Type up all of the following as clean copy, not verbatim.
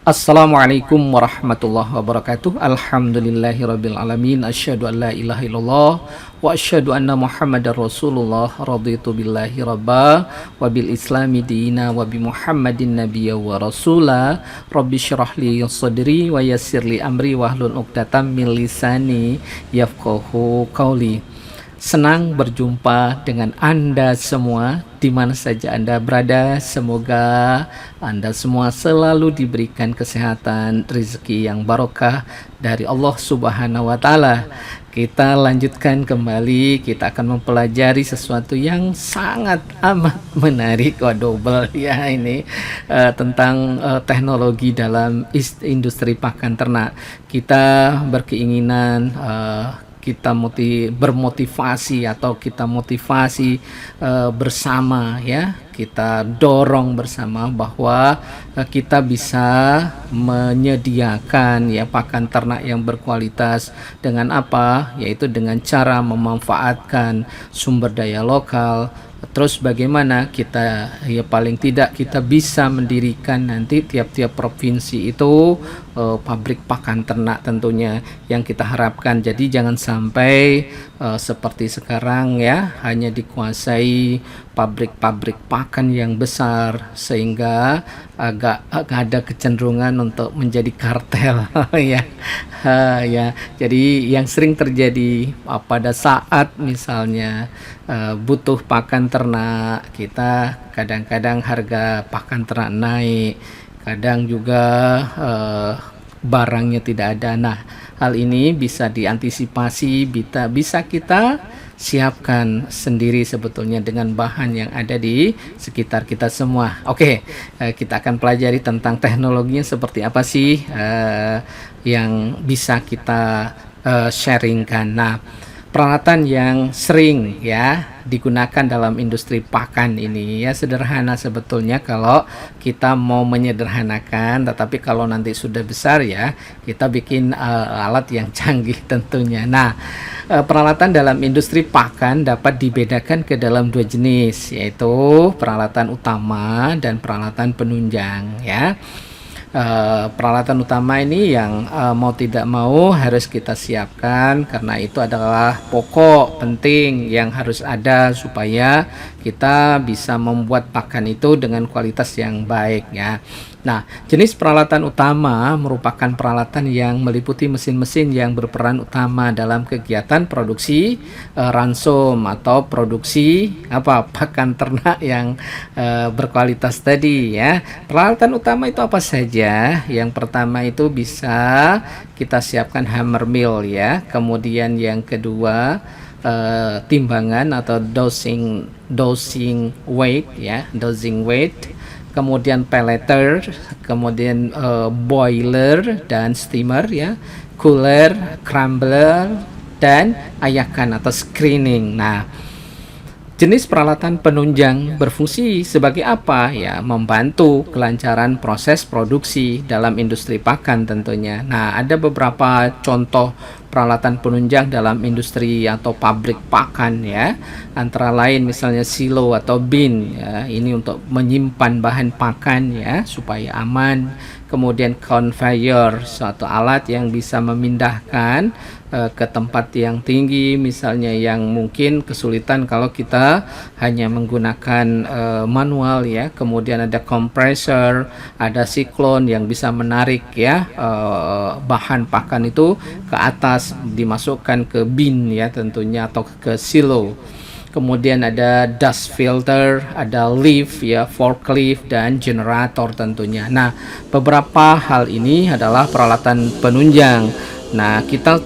Assalamualaikum warahmatullahi wabarakatuh. Alhamdulillahirabbil alamin. Asyhadu an la ilaha illallah wa asyhadu anna Muhammadar Rasulullah. Raditu billahi rabba wa bil islami dina wa bi Muhammadin nabiyya wa rasula. Rabbi syrah li sadri wa yassir li amri wahlul 'uqdatam min lisani yafqahu qauli. Senang berjumpa dengan Anda semua di mana saja Anda berada. Semoga Anda semua selalu diberikan kesehatan, rezeki yang barokah dari Allah Subhanahu wa taala. Kita lanjutkan kembali, kita akan mempelajari sesuatu yang sangat amat menarik, double ya ini tentang teknologi dalam industri pakan ternak. Kita berkeinginan kita bermotivasi atau kita motivasi bersama ya, kita dorong bersama bahwa kita bisa menyediakan ya pakan ternak yang berkualitas dengan apa, yaitu dengan cara memanfaatkan sumber daya lokal. Terus bagaimana kita ya paling tidak kita bisa mendirikan nanti tiap-tiap provinsi itu pabrik pakan ternak tentunya yang kita harapkan. Jadi jangan sampai seperti sekarang ya hanya dikuasai pabrik-pabrik pakan yang besar sehingga agak ada kecenderungan untuk menjadi kartel ya. Ya, jadi yang sering terjadi pada saat misalnya butuh pakan ternak, kita kadang-kadang harga pakan ternak naik, kadang juga barangnya tidak ada. Nah, hal ini bisa diantisipasi, bisa kita siapkan sendiri sebetulnya dengan bahan yang ada di sekitar kita semua. Oke, kita akan pelajari tentang teknologinya seperti apa sih yang bisa kita sharingkan. Nah, peralatan yang sering ya digunakan dalam industri pakan ini ya sederhana sebetulnya kalau kita mau menyederhanakan, tetapi kalau nanti sudah besar ya kita bikin alat yang canggih tentunya. Nah, peralatan dalam industri pakan dapat dibedakan ke dalam dua jenis, yaitu peralatan utama dan peralatan penunjang ya. Peralatan utama ini yang mau tidak mau harus kita siapkan karena itu adalah pokok penting yang harus ada supaya kita bisa membuat pakan itu dengan kualitas yang baik ya. Nah, jenis peralatan utama merupakan peralatan yang meliputi mesin-mesin yang berperan utama dalam kegiatan produksi ransum atau produksi pakan ternak yang berkualitas tadi ya. Peralatan utama itu apa saja? Yang pertama itu bisa kita siapkan hammer mill ya. Kemudian yang kedua timbangan atau dosing weight ya, dosing weight. Kemudian pelleter, kemudian boiler dan steamer ya, cooler, crumbler, dan ayakan atau screening. Nah, jenis peralatan penunjang berfungsi sebagai apa ya? Membantu kelancaran proses produksi dalam industri pakan tentunya. Nah, ada beberapa contoh peralatan penunjang dalam industri atau pabrik pakan ya, antara lain misalnya silo atau bin ya, ini untuk menyimpan bahan pakan ya supaya aman. Kemudian conveyor, suatu alat yang bisa memindahkan ke tempat yang tinggi misalnya, yang mungkin kesulitan kalau kita hanya menggunakan manual ya. Kemudian ada compressor, ada siklon yang bisa menarik ya bahan pakan itu ke atas, dimasukkan ke bin ya tentunya atau ke silo. Kemudian ada dust filter, ada lift ya, forklift, dan generator tentunya. Nah, beberapa hal ini adalah peralatan penunjang. Nah, kita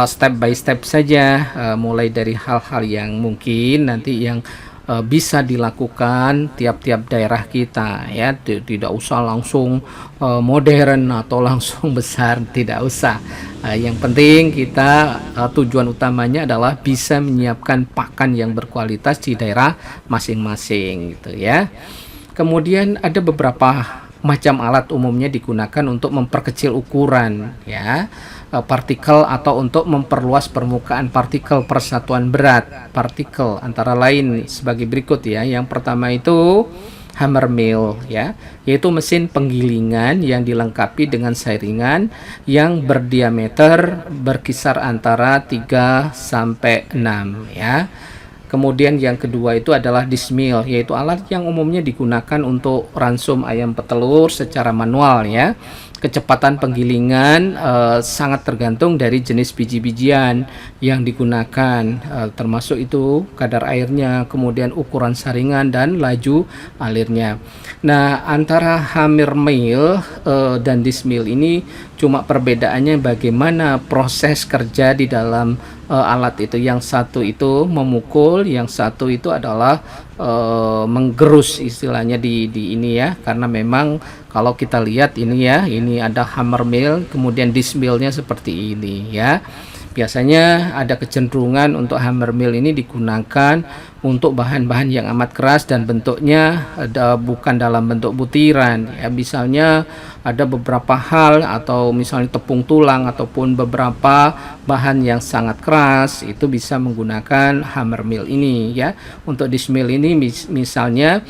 step by step saja, mulai dari hal-hal yang mungkin nanti yang bisa dilakukan tiap-tiap daerah kita ya, tidak usah langsung modern atau langsung besar, tidak usah. Yang penting kita tujuan utamanya adalah bisa menyiapkan pakan yang berkualitas di daerah masing-masing gitu ya. Kemudian ada beberapa macam alat umumnya digunakan untuk memperkecil ukuran ya partikel atau untuk memperluas permukaan partikel persatuan berat partikel, antara lain sebagai berikut ya. Yang pertama itu hammer mill ya, yaitu mesin penggilingan yang dilengkapi dengan saringan yang berdiameter berkisar antara 3 sampai 6 ya. Kemudian yang kedua itu adalah dismill, yaitu alat yang umumnya digunakan untuk ransum ayam petelur secara manual ya. Kecepatan penggilingan sangat tergantung dari jenis biji-bijian yang digunakan, termasuk itu kadar airnya, kemudian ukuran saringan dan laju alirnya. Nah, antara hammer mill dan dismill ini cuma perbedaannya bagaimana proses kerja di dalam alat itu. Yang satu itu memukul, yang satu itu adalah menggerus istilahnya di ini ya, karena memang kalau kita lihat ini ya, ini ada hammer mill, kemudian dismillnya seperti ini ya. Biasanya ada kecenderungan untuk hammer mill ini digunakan untuk bahan-bahan yang amat keras dan bentuknya bukan dalam bentuk butiran ya. Misalnya ada beberapa hal atau misalnya tepung tulang ataupun beberapa bahan yang sangat keras, itu bisa menggunakan hammer mill ini ya. Untuk dismill ini misalnya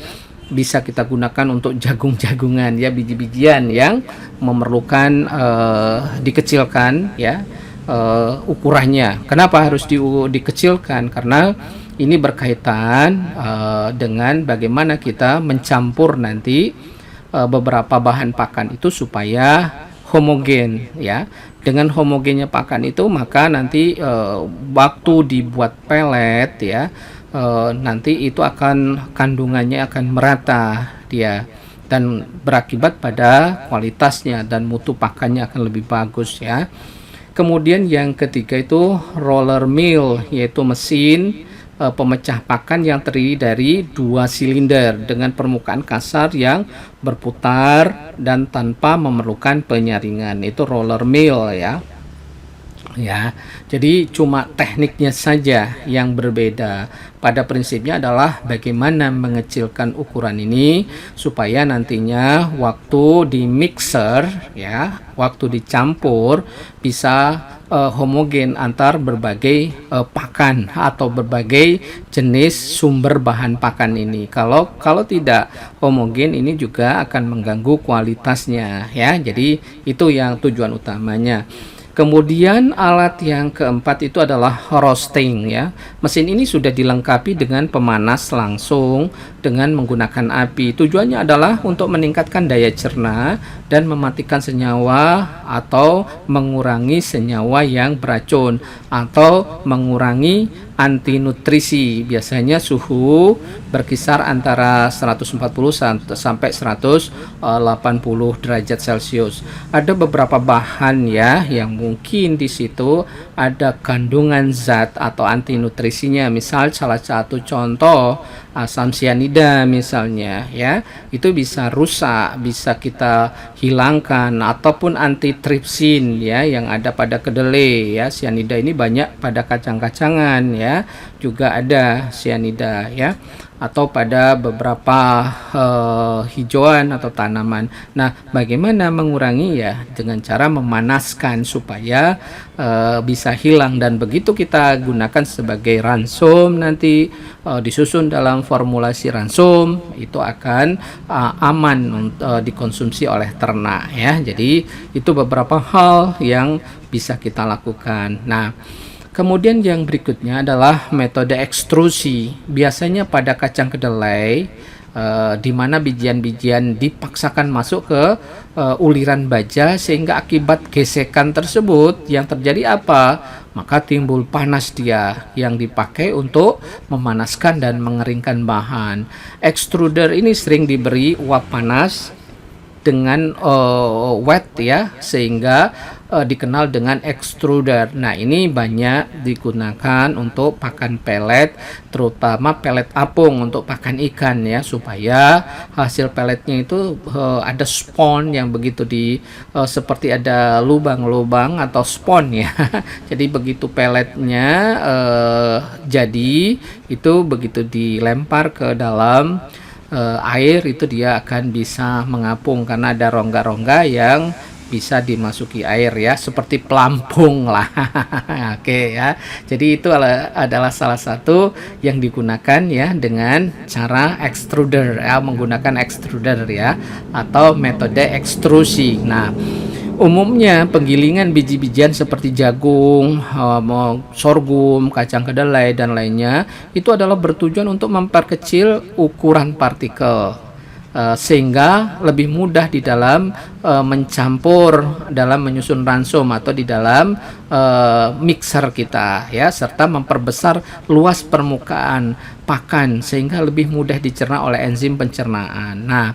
bisa kita gunakan untuk jagung-jagungan ya, biji-bijian yang memerlukan dikecilkan ya ukurannya. Kenapa harus dikecilkan? Karena ini berkaitan dengan bagaimana kita mencampur nanti beberapa bahan pakan itu supaya homogen ya. Dengan homogennya pakan itu maka nanti waktu dibuat pelet ya, nanti itu akan kandungannya akan merata dia dan berakibat pada kualitasnya dan mutu pakannya akan lebih bagus ya. Kemudian yang ketiga itu roller mill, yaitu mesin pemecah pakan yang terdiri dari 2 silinder dengan permukaan kasar yang berputar dan tanpa memerlukan penyaringan. Itu roller mill ya. Ya, jadi cuma tekniknya saja yang berbeda. Pada prinsipnya adalah bagaimana mengecilkan ukuran ini supaya nantinya waktu di mixer ya, waktu dicampur bisa homogen antar berbagai pakan atau berbagai jenis sumber bahan pakan ini. Kalau tidak homogen ini juga akan mengganggu kualitasnya ya. Jadi itu yang tujuan utamanya. Kemudian alat yang keempat itu adalah roasting ya. Mesin ini sudah dilengkapi dengan pemanas langsung dengan menggunakan api. Tujuannya adalah untuk meningkatkan daya cerna dan mematikan senyawa atau mengurangi senyawa yang beracun atau mengurangi anti nutrisi. Biasanya suhu berkisar antara 140 sampai 180 derajat Celcius. Ada beberapa bahan ya yang mungkin di situ ada kandungan zat atau anti nutrisinya. Misal salah satu contoh asam sianida misalnya ya, itu bisa rusak, bisa kita hilangkan, ataupun antitripsin ya yang ada pada kedelai ya. Sianida ini banyak pada kacang-kacangan ya, juga ada sianida ya, atau pada beberapa hijauan atau tanaman. Nah, bagaimana mengurangi ya? Dengan cara memanaskan supaya bisa hilang, dan begitu kita gunakan sebagai ransum nanti disusun dalam formulasi ransum, itu akan aman dikonsumsi oleh ternak ya. Jadi itu beberapa hal yang bisa kita lakukan. Nah, kemudian yang berikutnya adalah metode ekstrusi. Biasanya pada kacang kedelai di mana bijian-bijian dipaksakan masuk ke uliran baja, sehingga akibat gesekan tersebut yang terjadi apa? Maka timbul panas dia yang dipakai untuk memanaskan dan mengeringkan bahan. Extruder ini sering diberi uap panas dengan wet ya, sehingga dikenal dengan extruder. Nah, ini banyak digunakan untuk pakan pelet, terutama pelet apung untuk pakan ikan ya, supaya hasil peletnya itu ada spon yang begitu seperti ada lubang-lubang atau spon ya. Jadi begitu peletnya jadi, itu begitu dilempar ke dalam air, itu dia akan bisa mengapung karena ada rongga-rongga yang bisa dimasuki air ya, seperti pelampung lah. Oke ya. Jadi itu adalah salah satu yang digunakan ya dengan cara extruder ya, menggunakan extruder ya, atau metode ekstrusi. Nah, umumnya penggilingan biji-bijian seperti jagung, sorghum, kacang kedelai dan lainnya itu adalah bertujuan untuk memperkecil ukuran partikel, sehingga lebih mudah di dalam mencampur dalam menyusun ransum atau di dalam mixer kita ya, serta memperbesar luas permukaan pakan sehingga lebih mudah dicerna oleh enzim pencernaan. Nah,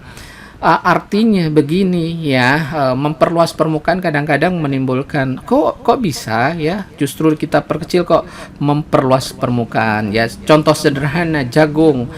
artinya begini ya, memperluas permukaan kadang-kadang menimbulkan kok bisa ya, justru kita perkecil kok memperluas permukaan ya. Contoh sederhana, jagung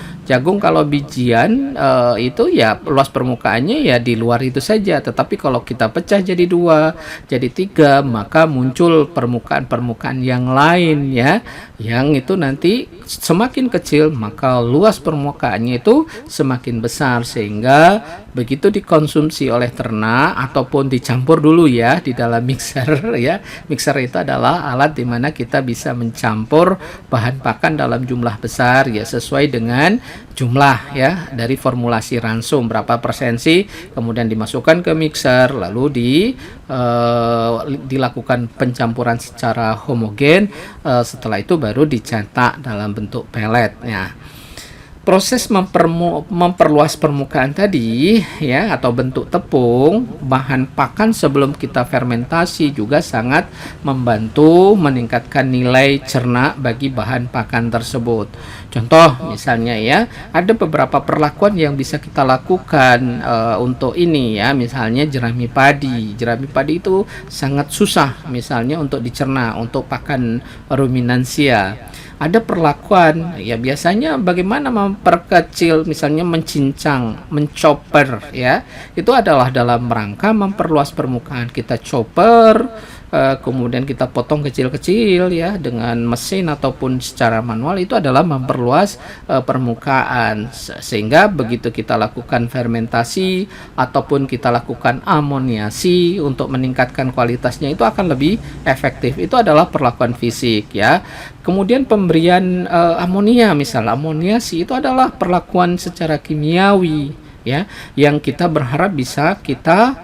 kalau bijian itu ya luas permukaannya ya di luar itu saja, tetapi kalau kita pecah jadi 2, jadi 3, maka muncul permukaan-permukaan yang lain ya, yang itu nanti semakin kecil maka luas permukaannya itu semakin besar, sehingga begitu dikonsumsi oleh ternak ataupun dicampur dulu ya di dalam mixer ya. Mixer itu adalah alat di mana kita bisa mencampur bahan pakan dalam jumlah besar ya, sesuai dengan jumlah ya dari formulasi ransum berapa persensi, kemudian dimasukkan ke mixer, lalu dilakukan pencampuran secara homogen, setelah itu baru dicetak dalam bentuk pelet ya. Proses memperluas permukaan tadi ya, atau bentuk tepung bahan pakan sebelum kita fermentasi juga sangat membantu meningkatkan nilai cerna bagi bahan pakan tersebut. Contoh misalnya ya, ada beberapa perlakuan yang bisa kita lakukan untuk ini ya, misalnya jerami padi. Jerami padi itu sangat susah misalnya untuk dicerna untuk pakan ruminansia. Ada perlakuan ya, biasanya bagaimana memperkecil, misalnya mencincang, menchopper ya, itu adalah dalam rangka memperluas permukaan. Kita chopper, kemudian kita potong kecil-kecil ya dengan mesin ataupun secara manual, itu adalah memperluas permukaan, sehingga begitu kita lakukan fermentasi ataupun kita lakukan amoniasi untuk meningkatkan kualitasnya, itu akan lebih efektif. Itu adalah perlakuan fisik ya. Kemudian pemberian amonia, misal amoniasi, itu adalah perlakuan secara kimiawi ya, yang kita berharap bisa kita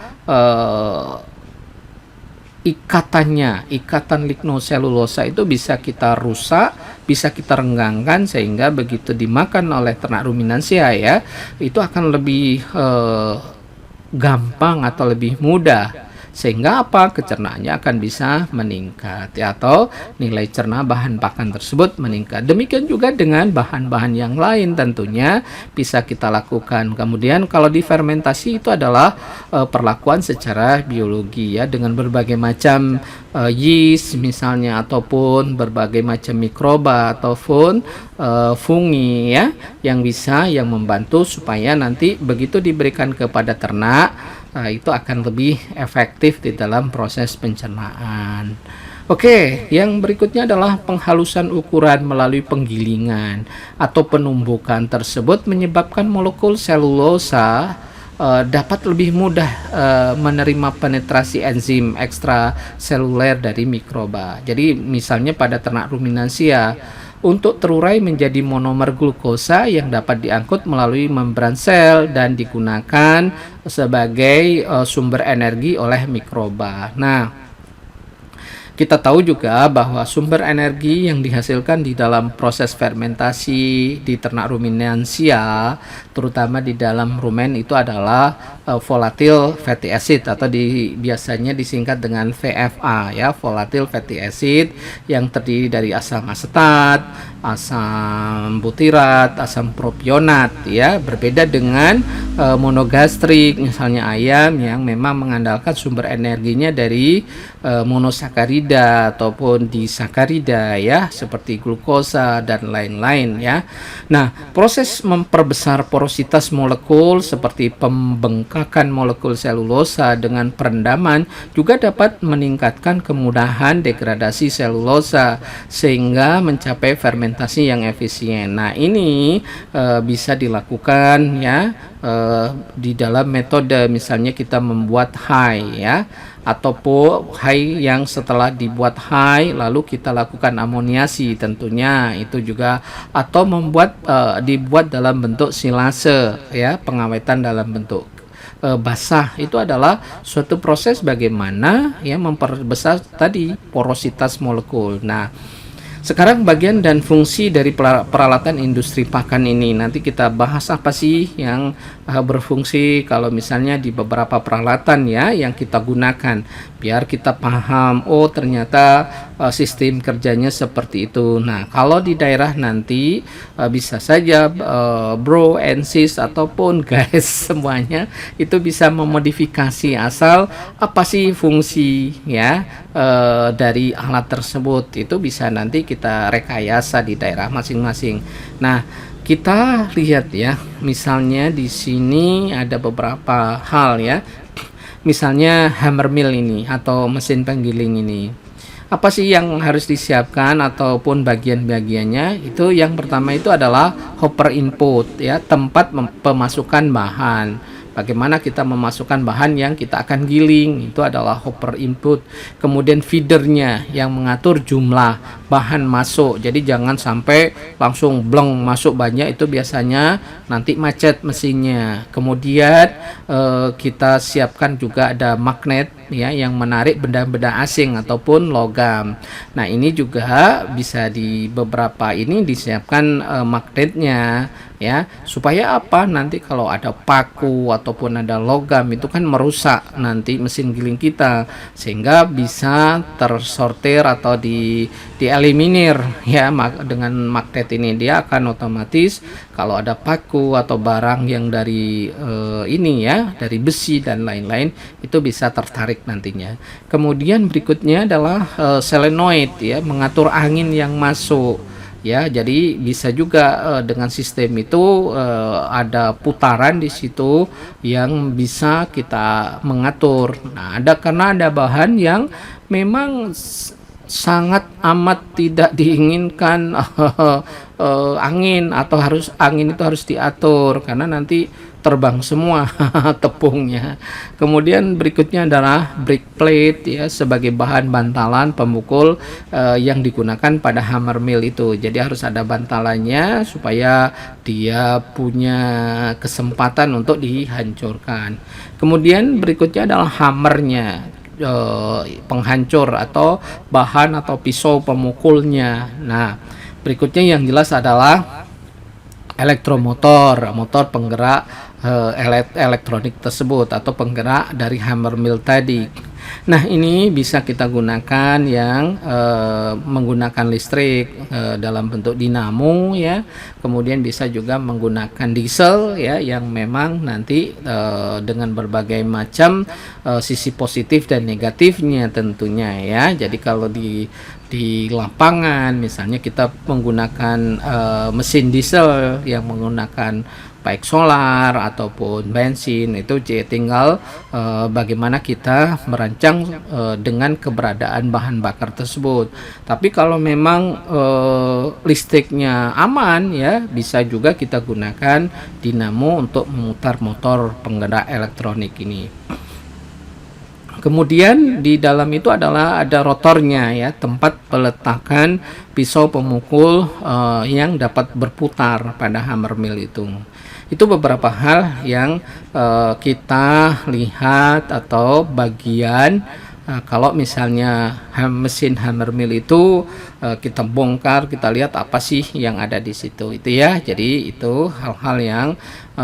ikatan lignoselulosa itu bisa kita rusak, bisa kita renggangkan, sehingga begitu dimakan oleh ternak ruminansia ya, itu akan lebih gampang atau lebih mudah, sehingga apa, kecernaannya akan bisa meningkat ya, atau nilai cerna bahan pakan tersebut meningkat. Demikian juga dengan bahan-bahan yang lain tentunya bisa kita lakukan. Kemudian kalau difermentasi itu adalah perlakuan secara biologi ya, dengan berbagai macam yeast misalnya, ataupun berbagai macam mikroba ataupun fungi ya, yang membantu supaya nanti begitu diberikan kepada ternak, itu akan lebih efektif di dalam proses pencernaan. Oke, yang berikutnya adalah penghalusan ukuran melalui penggilingan atau penumbukan tersebut menyebabkan molekul selulosa dapat lebih mudah menerima penetrasi enzim ekstraseluler dari mikroba. Jadi misalnya pada ternak ruminansia, untuk terurai menjadi monomer glukosa yang dapat diangkut melalui membran sel dan digunakan sebagai sumber energi oleh mikroba. Nah, kita tahu juga bahwa sumber energi yang dihasilkan di dalam proses fermentasi di ternak ruminansia, terutama di dalam rumen, itu adalah volatile fatty acid atau biasanya disingkat dengan VFA ya, volatile fatty acid, yang terdiri dari asam asetat, asam butirat, asam propionat ya. Berbeda dengan monogastrik misalnya ayam, yang memang mengandalkan sumber energinya dari monosakarida ataupun disakarida ya, seperti glukosa dan lain-lain ya. Nah, proses memperbesar porositas molekul seperti pembengkakan membengkakkan molekul selulosa dengan perendaman juga dapat meningkatkan kemudahan degradasi selulosa sehingga mencapai fermentasi yang efisien. Nah, ini bisa dilakukan ya di dalam metode misalnya kita membuat high ya, ataupun high yang setelah dibuat high lalu kita lakukan amoniasi tentunya itu juga, atau dibuat dalam bentuk silase ya, pengawetan dalam bentuk basah. Itu adalah suatu proses bagaimana ya memperbesar tadi porositas molekul. Nah, sekarang bagian dan fungsi dari peralatan industri pakan ini. Nanti kita bahas apa sih yang berfungsi kalau misalnya di beberapa peralatan ya yang kita gunakan. Biar kita paham, oh ternyata sistem kerjanya seperti itu. Nah, kalau di daerah nanti bisa saja bro and sis ataupun guys semuanya itu bisa memodifikasi asal apa sih fungsi ya dari alat tersebut. Itu bisa nanti kita rekayasa di daerah masing-masing. Nah, kita lihat ya, misalnya di sini ada beberapa hal ya. Misalnya hammer mill ini atau mesin penggiling ini. Apa sih yang harus disiapkan ataupun bagian-bagiannya? Itu yang pertama itu adalah hopper input ya, tempat pemasukan bahan. Bagaimana kita memasukkan bahan yang kita akan giling, itu adalah hopper input. Kemudian feedernya yang mengatur jumlah bahan masuk. Jadi jangan sampai langsung bleng masuk banyak, itu biasanya nanti macet mesinnya. Kemudian kita siapkan juga ada magnet ya yang menarik benda-benda asing ataupun logam. Nah, ini juga bisa di beberapa ini disiapkan magnetnya ya, supaya apa, nanti kalau ada paku ataupun ada logam itu kan merusak nanti mesin giling kita, sehingga bisa tersortir atau dieliminir ya dengan magnet ini. Dia akan otomatis kalau ada paku atau barang yang dari ini ya, dari besi dan lain-lain, itu bisa tertarik nantinya. Kemudian berikutnya adalah solenoid ya, mengatur angin yang masuk. Ya, jadi bisa juga dengan sistem itu ada putaran di situ yang bisa kita mengatur. Nah, karena ada bahan yang memang sangat amat tidak diinginkan angin itu harus diatur karena nanti terbang semua tepungnya. Kemudian berikutnya adalah brake plate ya, sebagai bahan bantalan pemukul yang digunakan pada hammer mill itu. Jadi harus ada bantalannya supaya dia punya kesempatan untuk dihancurkan. Kemudian berikutnya adalah hammernya, penghancur atau bahan atau pisau pemukulnya. Nah, berikutnya yang jelas adalah elektromotor, motor penggerak elektronik tersebut atau penggerak dari hammer mill tadi. Nah, ini bisa kita gunakan yang menggunakan listrik dalam bentuk dinamo ya. Kemudian bisa juga menggunakan diesel ya, yang memang nanti dengan berbagai macam sisi positif dan negatifnya tentunya ya. Jadi kalau di lapangan misalnya kita menggunakan mesin diesel yang menggunakan baik solar ataupun bensin, itu tinggal bagaimana kita merancang dengan keberadaan bahan bakar tersebut. Tapi kalau memang listriknya aman ya, bisa juga kita gunakan dinamo untuk memutar motor penggerak elektronik ini. Kemudian di dalam itu adalah ada rotornya ya, tempat peletakan pisau pemukul yang dapat berputar pada hammer mill itu. Itu beberapa hal yang kita lihat atau bagian kalau misalnya mesin hammer mill itu kita bongkar, kita lihat apa sih yang ada di situ itu ya. Jadi itu hal-hal yang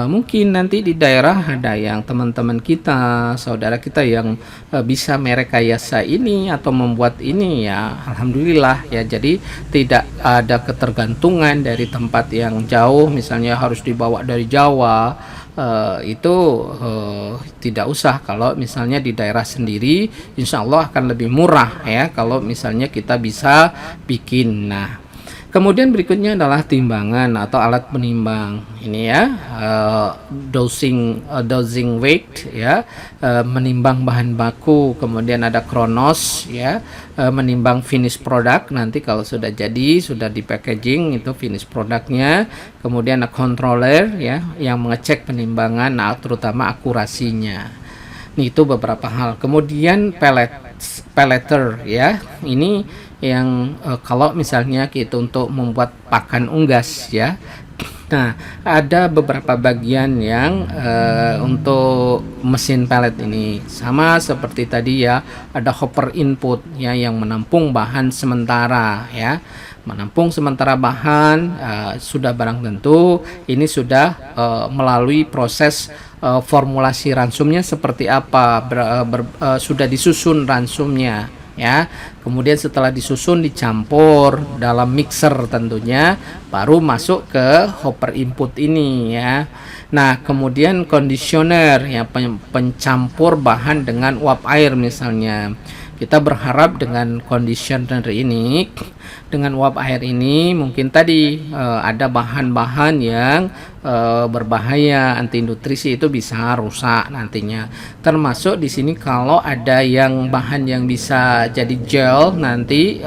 mungkin nanti di daerah ada yang teman-teman kita, saudara kita yang bisa merekayasa ini atau membuat ini ya, alhamdulillah ya. Jadi tidak ada ketergantungan dari tempat yang jauh, misalnya harus dibawa dari Jawa. Itu tidak usah. Kalau misalnya di daerah sendiri, insya Allah akan lebih murah ya kalau misalnya kita bisa bikin. Nah, Kemudian berikutnya adalah timbangan atau alat penimbang. Ini ya, dosing weight ya, menimbang bahan baku. Kemudian ada kronos ya, menimbang finish product. Nanti kalau sudah jadi, sudah di packaging itu finish produknya. Kemudian ada controller ya, yang mengecek penimbangan, terutama akurasinya. Ini itu beberapa hal. Kemudian pelleter ya, ini yang kalau misalnya kita untuk membuat pakan unggas ya. Nah, ada beberapa bagian yang untuk mesin pellet ini sama seperti tadi ya, ada hopper input ya yang menampung bahan sementara ya. Menampung sementara bahan sudah barang tentu ini sudah melalui proses formulasi ransumnya seperti apa, sudah disusun ransumnya ya. Kemudian setelah disusun dicampur dalam mixer tentunya, baru masuk ke hopper input ini ya. Nah, kemudian conditioner ya, pencampur bahan dengan uap air misalnya. Kita berharap dengan conditioner ini, dengan uap air ini, mungkin tadi ada bahan-bahan yang berbahaya, anti nutrisi itu bisa rusak nantinya. Termasuk di sini kalau ada yang bahan yang bisa jadi gel nanti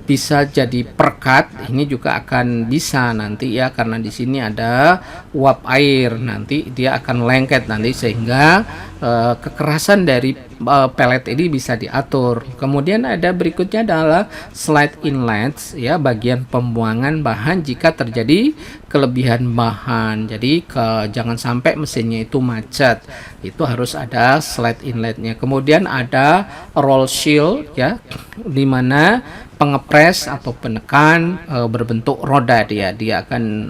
bisa jadi perkat, ini juga akan bisa nanti ya, karena di sini ada uap air, nanti dia akan lengket nanti sehingga kekerasan dari pellet ini bisa diatur. Kemudian ada berikutnya adalah slide inlets ya, bagian pembuangan bahan jika terjadi kelebihan bahan. Jadi jangan sampai mesinnya itu macet, itu harus ada slide inletnya. Kemudian ada roll shield ya, dimana pengepres atau penekan berbentuk roda, dia akan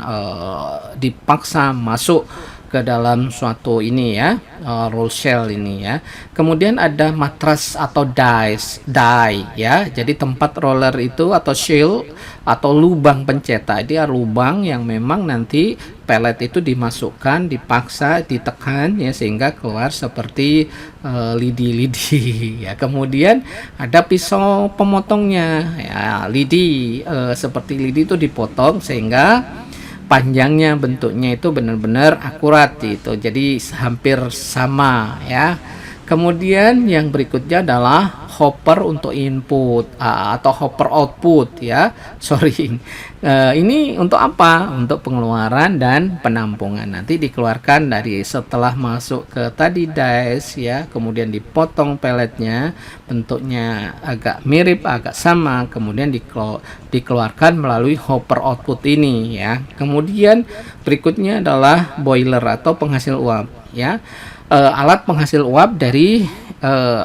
dipaksa masuk ke dalam suatu ini ya, roll shell ini ya. Kemudian ada matras atau die ya, jadi tempat roller itu atau shell atau lubang pencetak, dia lubang yang memang nanti pellet itu dimasukkan, dipaksa, ditekan ya, sehingga keluar seperti lidi-lidi ya. Kemudian ada pisau pemotongnya ya, lidi seperti lidi itu dipotong sehingga panjangnya, bentuknya itu benar-benar akurat itu, jadi hampir sama ya. Kemudian yang berikutnya adalah hopper untuk input atau hopper output ya, sorry. Ini untuk apa? Untuk pengeluaran dan penampungan. Nanti dikeluarkan dari setelah masuk ke tadi dice ya, kemudian dipotong pelletnya, bentuknya agak mirip, agak sama, kemudian dikeluarkan melalui hopper output ini ya. Kemudian berikutnya adalah boiler atau penghasil uap ya, alat penghasil uap dari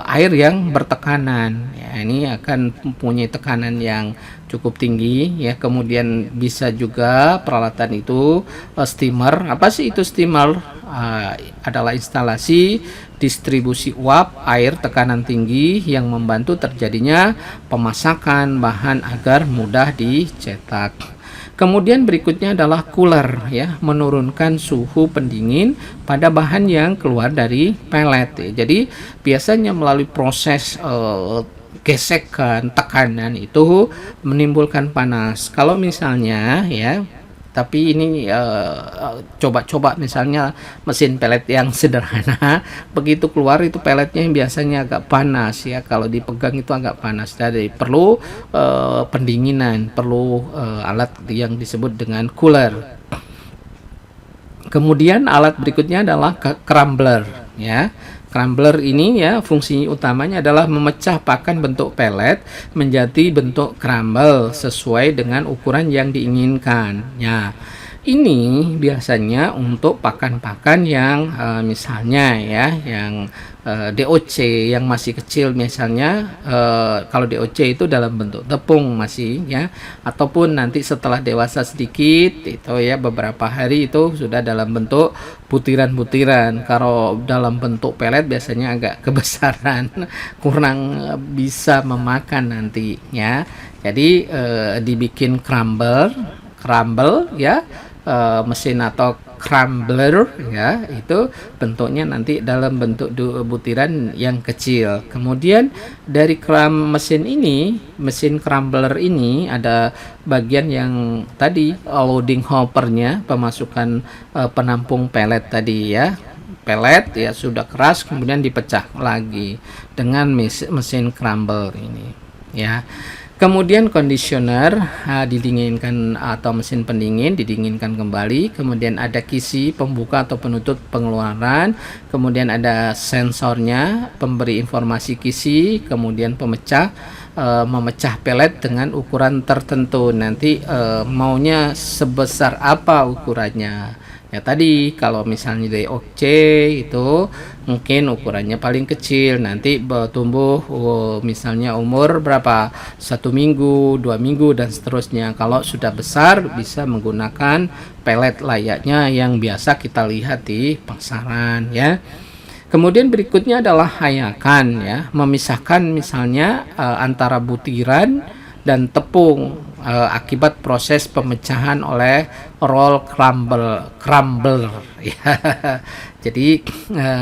air yang bertekanan ya, ini akan mempunyai tekanan yang cukup tinggi ya. Kemudian bisa juga peralatan itu steamer. Apa sih itu steamer? Adalah instalasi distribusi uap air tekanan tinggi yang membantu terjadinya pemasakan bahan agar mudah dicetak. Kemudian berikutnya adalah cooler ya, menurunkan suhu pendingin pada bahan yang keluar dari pellet ya. Jadi biasanya melalui proses gesekan, tekanan itu menimbulkan panas. Kalau misalnya ya, tapi ini coba-coba misalnya mesin pellet yang sederhana, begitu keluar itu pelletnya yang biasanya agak panas ya, kalau dipegang itu agak panas, jadi perlu pendinginan, perlu alat yang disebut dengan cooler. Kemudian alat berikutnya adalah crumbler ya. Crumbler ini ya, fungsi utamanya adalah memecah pakan bentuk pellet menjadi bentuk crumble sesuai dengan ukuran yang diinginkan. Ya, ini biasanya untuk pakan-pakan yang misalnya ya, yang DOC yang masih kecil misalnya, kalau DOC itu dalam bentuk tepung masih ya, ataupun nanti setelah dewasa sedikit itu ya, beberapa hari itu sudah dalam bentuk butiran-butiran. Kalau dalam bentuk pelet biasanya agak kebesaran, kurang bisa memakan nantinya. Jadi dibikin crumble ya, mesin atau crumbler ya, itu bentuknya nanti dalam bentuk butiran yang kecil. Kemudian dari mesin crumbler ini ada bagian yang tadi loading hoppernya, pemasukan penampung pelet tadi ya. Pelet ya sudah keras kemudian dipecah lagi dengan mesin crumble ini ya. Kemudian conditioner didinginkan atau mesin pendingin didinginkan kembali. Kemudian ada kisi pembuka atau penutup pengeluaran. Kemudian ada sensornya pemberi informasi kisi. Kemudian pemecah memecah pelet dengan ukuran tertentu. Nanti maunya sebesar apa ukurannya. Ya tadi kalau misalnya dari OC itu mungkin ukurannya paling kecil, nanti tumbuh misalnya umur berapa, 1 minggu, 2 minggu dan seterusnya. Kalau sudah besar bisa menggunakan pelet layaknya yang biasa kita lihat di pasaran ya. Kemudian berikutnya adalah hayakan ya, memisahkan misalnya antara butiran dan tepung akibat proses pemecahan oleh roll crumbler ya. Jadi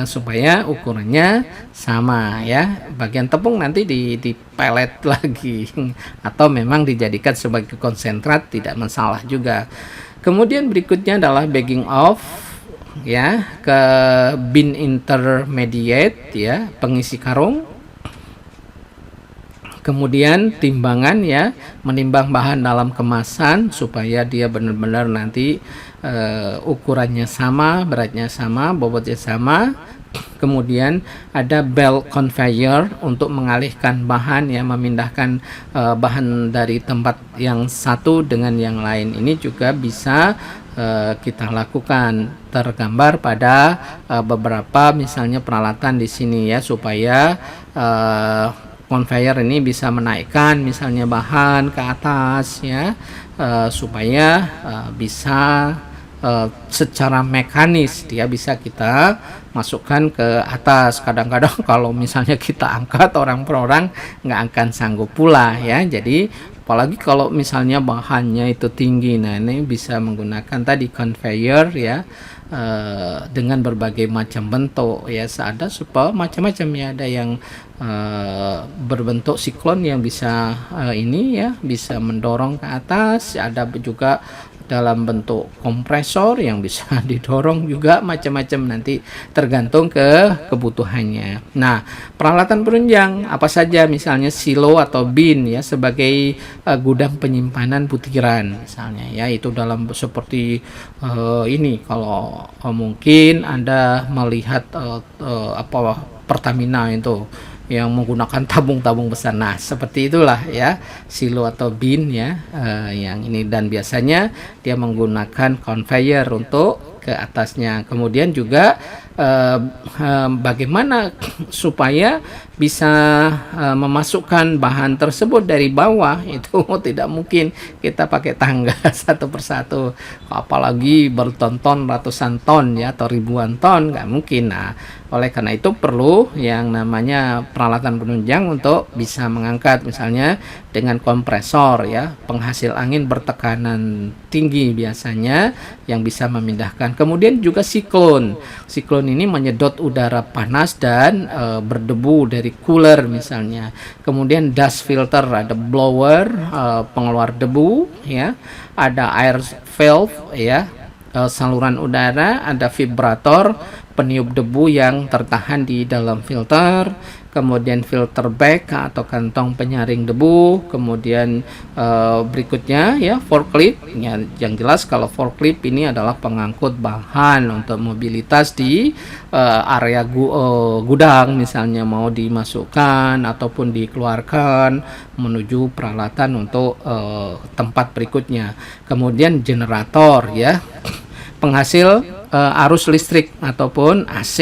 supaya ukurannya sama ya. Bagian tepung nanti di pelet lagi atau memang dijadikan sebagai konsentrat, tidak masalah juga. Kemudian berikutnya adalah bagging off ya, ke bin intermediate ya, pengisi karung. Kemudian timbangan ya, menimbang bahan dalam kemasan supaya dia benar-benar nanti ukurannya sama, beratnya sama, bobotnya sama. Kemudian ada belt conveyor untuk mengalihkan bahan ya, memindahkan bahan dari tempat yang satu dengan yang lain. Ini juga bisa kita lakukan, tergambar pada beberapa misalnya peralatan di sini ya, supaya conveyor ini bisa menaikkan misalnya bahan ke atas ya, supaya bisa secara mekanis dia bisa kita masukkan ke atas. Kadang-kadang kalau misalnya kita angkat, orang per orang nggak akan sanggup pula ya. Jadi apalagi kalau misalnya bahannya itu tinggi, nah ini bisa menggunakan tadi conveyor ya, dengan berbagai macam bentuk ya, ada super macam-macam ya. Ada yang berbentuk siklon yang bisa ini ya, bisa mendorong ke atas. Ada juga dalam bentuk kompresor yang bisa didorong juga, macam-macam, nanti tergantung ke kebutuhannya. Nah, peralatan penunjang apa saja, misalnya silo atau bin ya, sebagai gudang penyimpanan butiran misalnya ya, itu dalam seperti ini. Kalau mungkin Anda melihat Pertamina itu yang menggunakan tabung-tabung besar, nah seperti itulah ya silo atau bin ya, yang ini, dan biasanya dia menggunakan conveyor untuk ke atasnya. Kemudian juga bagaimana supaya bisa memasukkan bahan tersebut dari bawah, itu tidak mungkin kita pakai tangga satu persatu, apalagi berton-ton, ratusan ton ya, atau ribuan ton, nggak mungkin. Nah, oleh karena itu perlu yang namanya peralatan penunjang untuk bisa mengangkat, misalnya dengan kompresor ya, penghasil angin bertekanan tinggi biasanya yang bisa memindahkan. Kemudian juga siklon ini menyedot udara panas dan berdebu dari cooler misalnya. Kemudian dust filter, ada blower pengeluar debu ya, ada air valve ya, saluran udara, ada vibrator peniup debu yang tertahan di dalam filter, kemudian filter bag atau kantong penyaring debu. Kemudian berikutnya ya forklift ya, yang jelas kalau forklift ini adalah pengangkut bahan untuk mobilitas di area gudang, misalnya mau dimasukkan ataupun dikeluarkan menuju peralatan untuk tempat berikutnya. Kemudian generator ya, penghasil arus listrik ataupun AC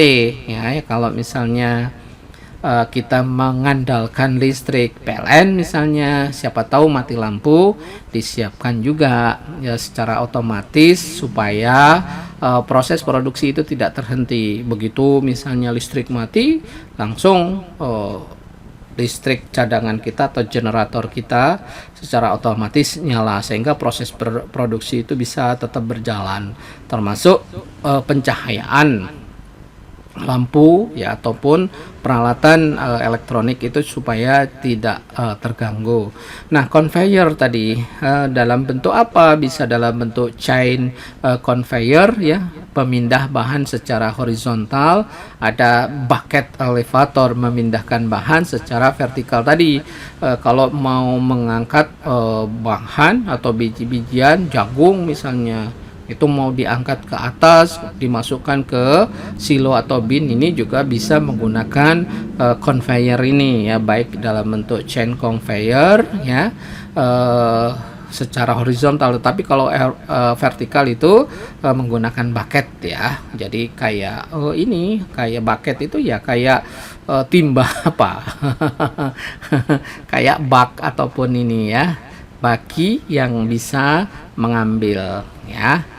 ya, kalau misalnya kita mengandalkan listrik PLN misalnya, siapa tahu mati lampu, disiapkan juga ya secara otomatis supaya proses produksi itu tidak terhenti. Begitu misalnya listrik mati, langsung listrik cadangan kita atau generator kita secara otomatis nyala, sehingga proses produksi itu bisa tetap berjalan, termasuk pencahayaan lampu ya ataupun peralatan elektronik itu supaya tidak terganggu. Nah, conveyor tadi dalam bentuk apa? Bisa dalam bentuk chain conveyor ya, pemindah bahan secara horizontal, ada bucket elevator memindahkan bahan secara vertikal tadi. Kalau mau mengangkat bahan atau biji-bijian jagung misalnya, itu mau diangkat ke atas, dimasukkan ke silo atau bin, ini juga bisa menggunakan conveyor ini ya, baik dalam bentuk chain conveyor ya secara horizontal, tetapi kalau vertikal itu menggunakan bucket ya. Jadi kayak ini kayak bucket itu ya kayak timba apa kayak bak ataupun ini ya, baki yang bisa mengambil ya.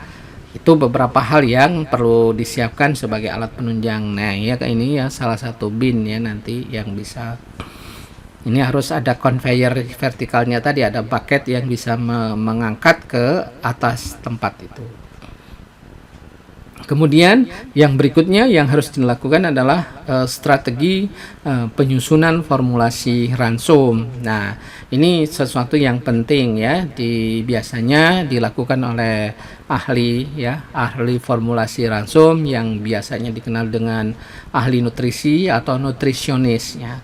Itu beberapa hal yang perlu disiapkan sebagai alat penunjang. Nah, ya ini ya salah satu bin ya nanti yang bisa. Ini harus ada conveyor vertikalnya tadi, ada bucket yang bisa mengangkat ke atas tempat itu. Kemudian yang berikutnya yang harus dilakukan adalah strategi penyusunan formulasi ransum. Nah, ini sesuatu yang penting ya, biasanya dilakukan oleh ahli ya, ahli formulasi ransum yang biasanya dikenal dengan ahli nutrisi atau nutrisionis ya.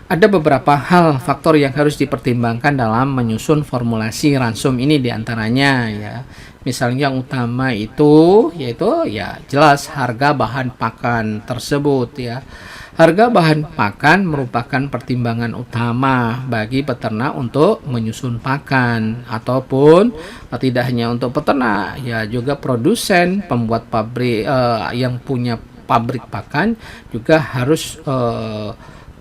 Ada beberapa hal faktor yang harus dipertimbangkan dalam menyusun formulasi ransum ini, diantaranya ya. Misalnya yang utama itu yaitu ya jelas harga bahan pakan tersebut ya. Harga bahan pakan merupakan pertimbangan utama bagi peternak untuk menyusun pakan, ataupun tidak hanya untuk peternak ya, juga produsen, pembuat pabrik yang punya pabrik pakan juga harus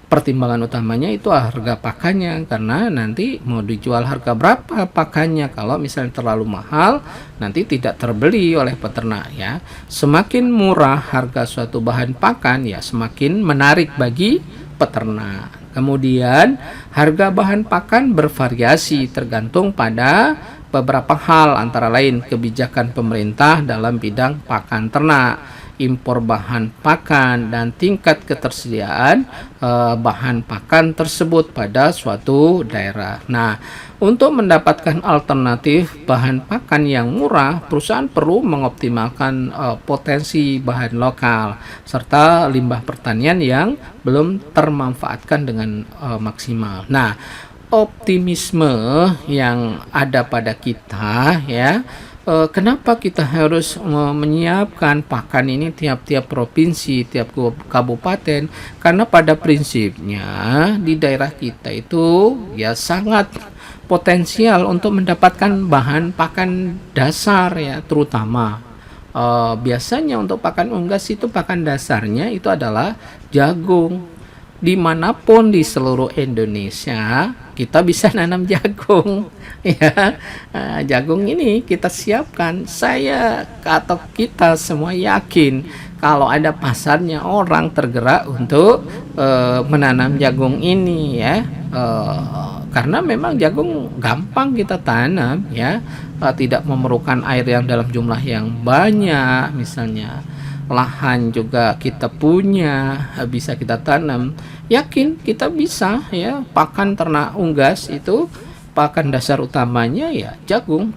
pertimbangan utamanya itu harga pakannya, karena nanti mau dijual harga berapa pakannya. Kalau misalnya terlalu mahal, nanti tidak terbeli oleh peternak ya. Semakin murah harga suatu bahan pakan ya, semakin menarik bagi peternak. Kemudian harga bahan pakan bervariasi tergantung pada beberapa hal, antara lain kebijakan pemerintah dalam bidang pakan ternak, impor bahan pakan, dan tingkat ketersediaan bahan pakan tersebut pada suatu daerah. Nah, untuk mendapatkan alternatif bahan pakan yang murah, perusahaan perlu mengoptimalkan potensi bahan lokal serta limbah pertanian yang belum termanfaatkan dengan maksimal. Nah, optimisme yang ada pada kita ya, kenapa kita harus menyiapkan pakan ini tiap-tiap provinsi, tiap kabupaten? Karena pada prinsipnya di daerah kita itu ya sangat potensial untuk mendapatkan bahan pakan dasar ya, terutama biasanya untuk pakan unggas itu pakan dasarnya itu adalah jagung. Dimanapun di seluruh Indonesia kita bisa nanam jagung ya. Jagung ini kita siapkan, saya atau kita semua yakin kalau ada pasarnya orang tergerak untuk menanam jagung ini ya, karena memang jagung gampang kita tanam ya, tidak memerlukan air yang dalam jumlah yang banyak, misalnya lahan juga kita punya, bisa kita tanam, yakin kita bisa ya. Pakan ternak unggas itu pakan dasar utamanya ya jagung.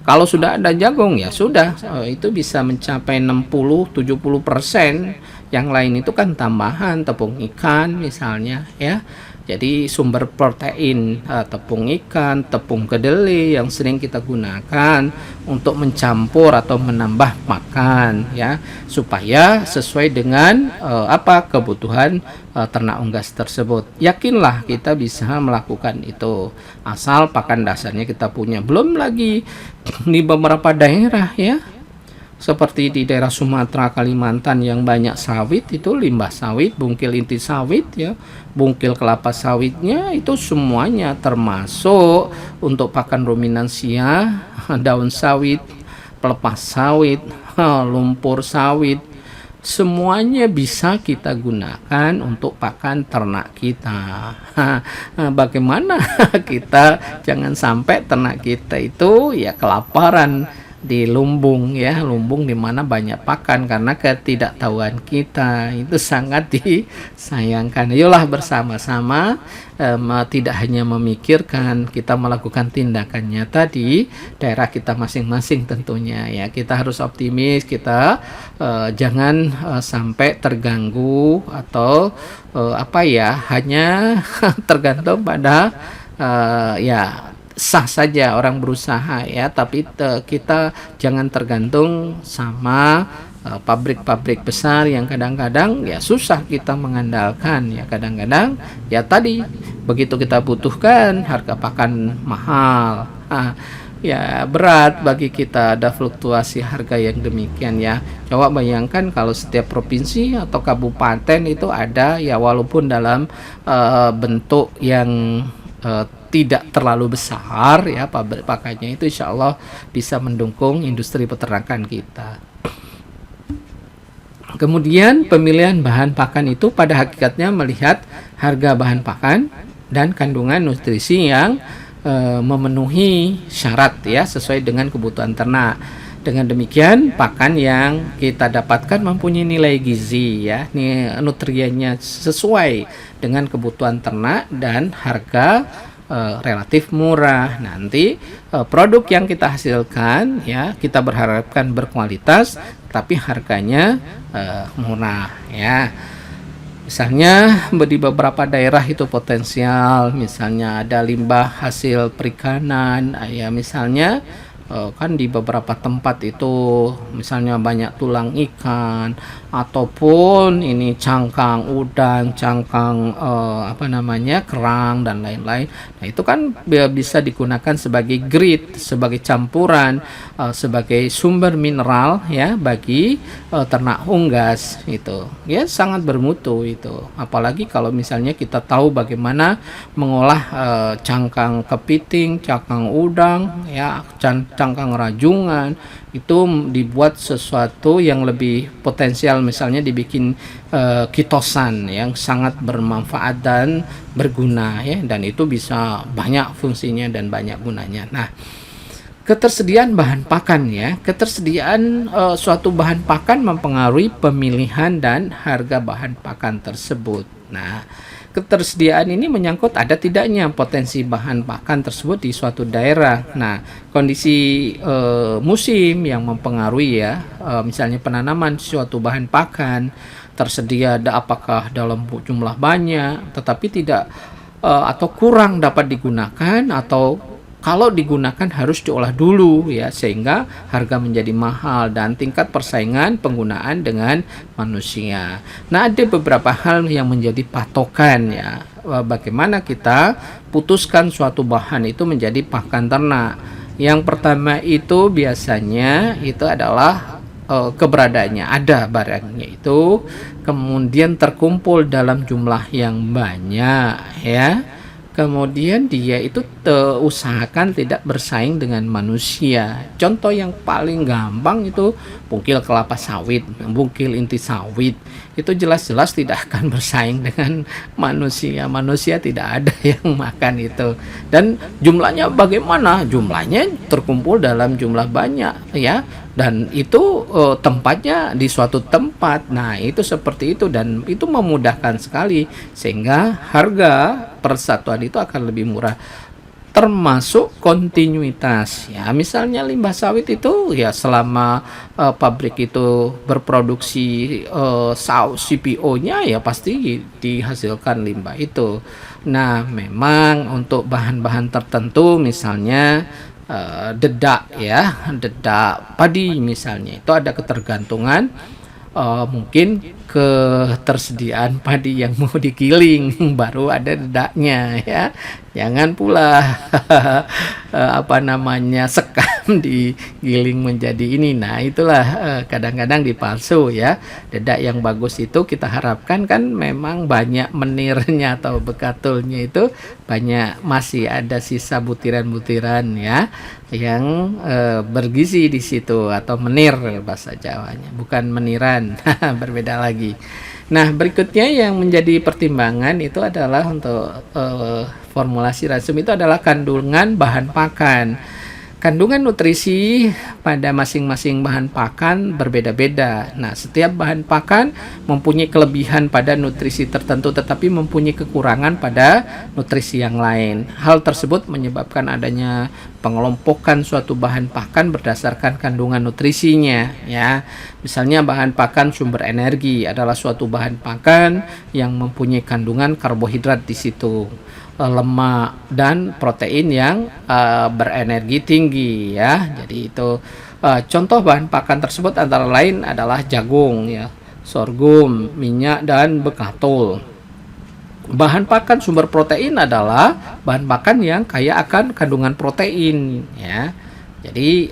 Kalau sudah ada jagung ya sudah, itu bisa mencapai 60-70%. Yang lain itu kan tambahan, tepung ikan misalnya ya. Jadi sumber protein tepung ikan, tepung kedelai yang sering kita gunakan untuk mencampur atau menambah makan ya, supaya sesuai dengan kebutuhan ternak unggas tersebut. Yakinlah kita bisa melakukan itu asal pakan dasarnya kita punya. Belum lagi di beberapa daerah ya, seperti di daerah Sumatera, Kalimantan yang banyak sawit, itu limbah sawit, bungkil inti sawit ya, bungkil kelapa sawitnya itu semuanya termasuk untuk pakan ruminansia, daun sawit, pelepas sawit, lumpur sawit, semuanya bisa kita gunakan untuk pakan ternak kita. Bagaimana kita jangan sampai ternak kita itu ya kelaparan di lumbung ya, lumbung di mana banyak pakan karena ketidaktahuan kita. Itu sangat disayangkan. Ayolah bersama-sama tidak hanya memikirkan, kita melakukan tindakan nyata di daerah kita masing-masing tentunya ya. Kita harus optimis, kita jangan sampai terganggu atau hanya tergantung pada ya sah saja orang berusaha ya, tapi kita jangan tergantung sama pabrik-pabrik besar yang kadang-kadang ya susah kita mengandalkan ya, kadang-kadang ya tadi begitu kita butuhkan harga pakan mahal. Ya berat bagi kita ada fluktuasi harga yang demikian ya. Coba bayangkan kalau setiap provinsi atau kabupaten itu ada ya, walaupun dalam bentuk yang tidak terlalu besar ya pabrik pakannya, itu insya Allah bisa mendukung industri peternakan kita. Kemudian pemilihan bahan pakan itu pada hakikatnya melihat harga bahan pakan dan kandungan nutrisi yang memenuhi syarat ya sesuai dengan kebutuhan ternak. Dengan demikian pakan yang kita dapatkan mempunyai nilai gizi ya, nutriennya sesuai dengan kebutuhan ternak dan harga relatif murah. Nanti produk yang kita hasilkan ya kita berharapkan berkualitas tapi harganya murah ya. Misalnya di beberapa daerah itu potensial, misalnya ada limbah hasil perikanan ya, misalnya kan di beberapa tempat itu misalnya banyak tulang ikan ataupun ini cangkang udang, cangkang kerang dan lain-lain. Nah, itu kan bisa digunakan sebagai grid, sebagai campuran, sebagai sumber mineral ya bagi ternak unggas itu. Ya sangat bermutu itu. Apalagi kalau misalnya kita tahu bagaimana mengolah cangkang kepiting, cangkang udang ya, cangkang rajungan, itu dibuat sesuatu yang lebih potensial, misalnya dibikin kitosan yang sangat bermanfaat dan berguna ya, dan itu bisa banyak fungsinya dan banyak gunanya. Nah, ketersediaan bahan pakan ya, ketersediaan suatu bahan pakan mempengaruhi pemilihan dan harga bahan pakan tersebut. Nah, ketersediaan ini menyangkut ada tidaknya potensi bahan pakan tersebut di suatu daerah. Nah, kondisi musim yang mempengaruhi ya, misalnya penanaman suatu bahan pakan tersedia apakah dalam jumlah banyak tetapi tidak atau kurang dapat digunakan, atau kalau digunakan harus diolah dulu ya sehingga harga menjadi mahal dan tingkat persaingan penggunaan dengan manusia. Nah, ada beberapa hal yang menjadi patokan ya bagaimana kita putuskan suatu bahan itu menjadi pakan ternak. Yang pertama itu biasanya itu adalah keberadaannya, ada barangnya itu kemudian terkumpul dalam jumlah yang banyak ya. Kemudian dia itu usahakan tidak bersaing dengan manusia. Contoh yang paling gampang itu bungkil kelapa sawit, bungkil inti sawit. Itu jelas-jelas tidak akan bersaing dengan manusia. Manusia tidak ada yang makan itu. Dan jumlahnya bagaimana? Jumlahnya terkumpul dalam jumlah banyak ya. Dan itu tempatnya di suatu tempat. Nah, itu seperti itu, dan itu memudahkan sekali sehingga harga persatuan itu akan lebih murah, termasuk kontinuitas ya. Misalnya limbah sawit itu ya selama pabrik itu berproduksi CPO-nya ya pasti dihasilkan limbah itu. Nah, memang untuk bahan-bahan tertentu misalnya dedak ya, dedak padi misalnya, itu ada ketergantungan mungkin ketersediaan padi yang mau digiling baru ada dedaknya ya. Jangan pula sekar digiling menjadi ini. Nah, itulah kadang-kadang dipalsu ya. Dedak yang bagus itu kita harapkan kan memang banyak menirnya atau bekatulnya itu banyak, masih ada sisa butiran-butiran ya yang bergizi di situ, atau menir bahasa Jawanya, bukan meniran. Berbeda lagi. Nah, berikutnya yang menjadi pertimbangan itu adalah untuk formulasi rasum itu adalah kandungan bahan pakan. Kandungan nutrisi pada masing-masing bahan pakan berbeda-beda. Nah, setiap bahan pakan mempunyai kelebihan pada nutrisi tertentu tetapi mempunyai kekurangan pada nutrisi yang lain. Hal tersebut menyebabkan adanya pengelompokan suatu bahan pakan berdasarkan kandungan nutrisinya ya. Misalnya bahan pakan sumber energi adalah suatu bahan pakan yang mempunyai kandungan karbohidrat di situ, lemak dan protein yang berenergi tinggi ya. Jadi itu contoh bahan pakan tersebut antara lain adalah jagung ya, sorghum, minyak dan bekatul. Bahan pakan sumber protein adalah bahan pakan yang kaya akan kandungan protein ya. Jadi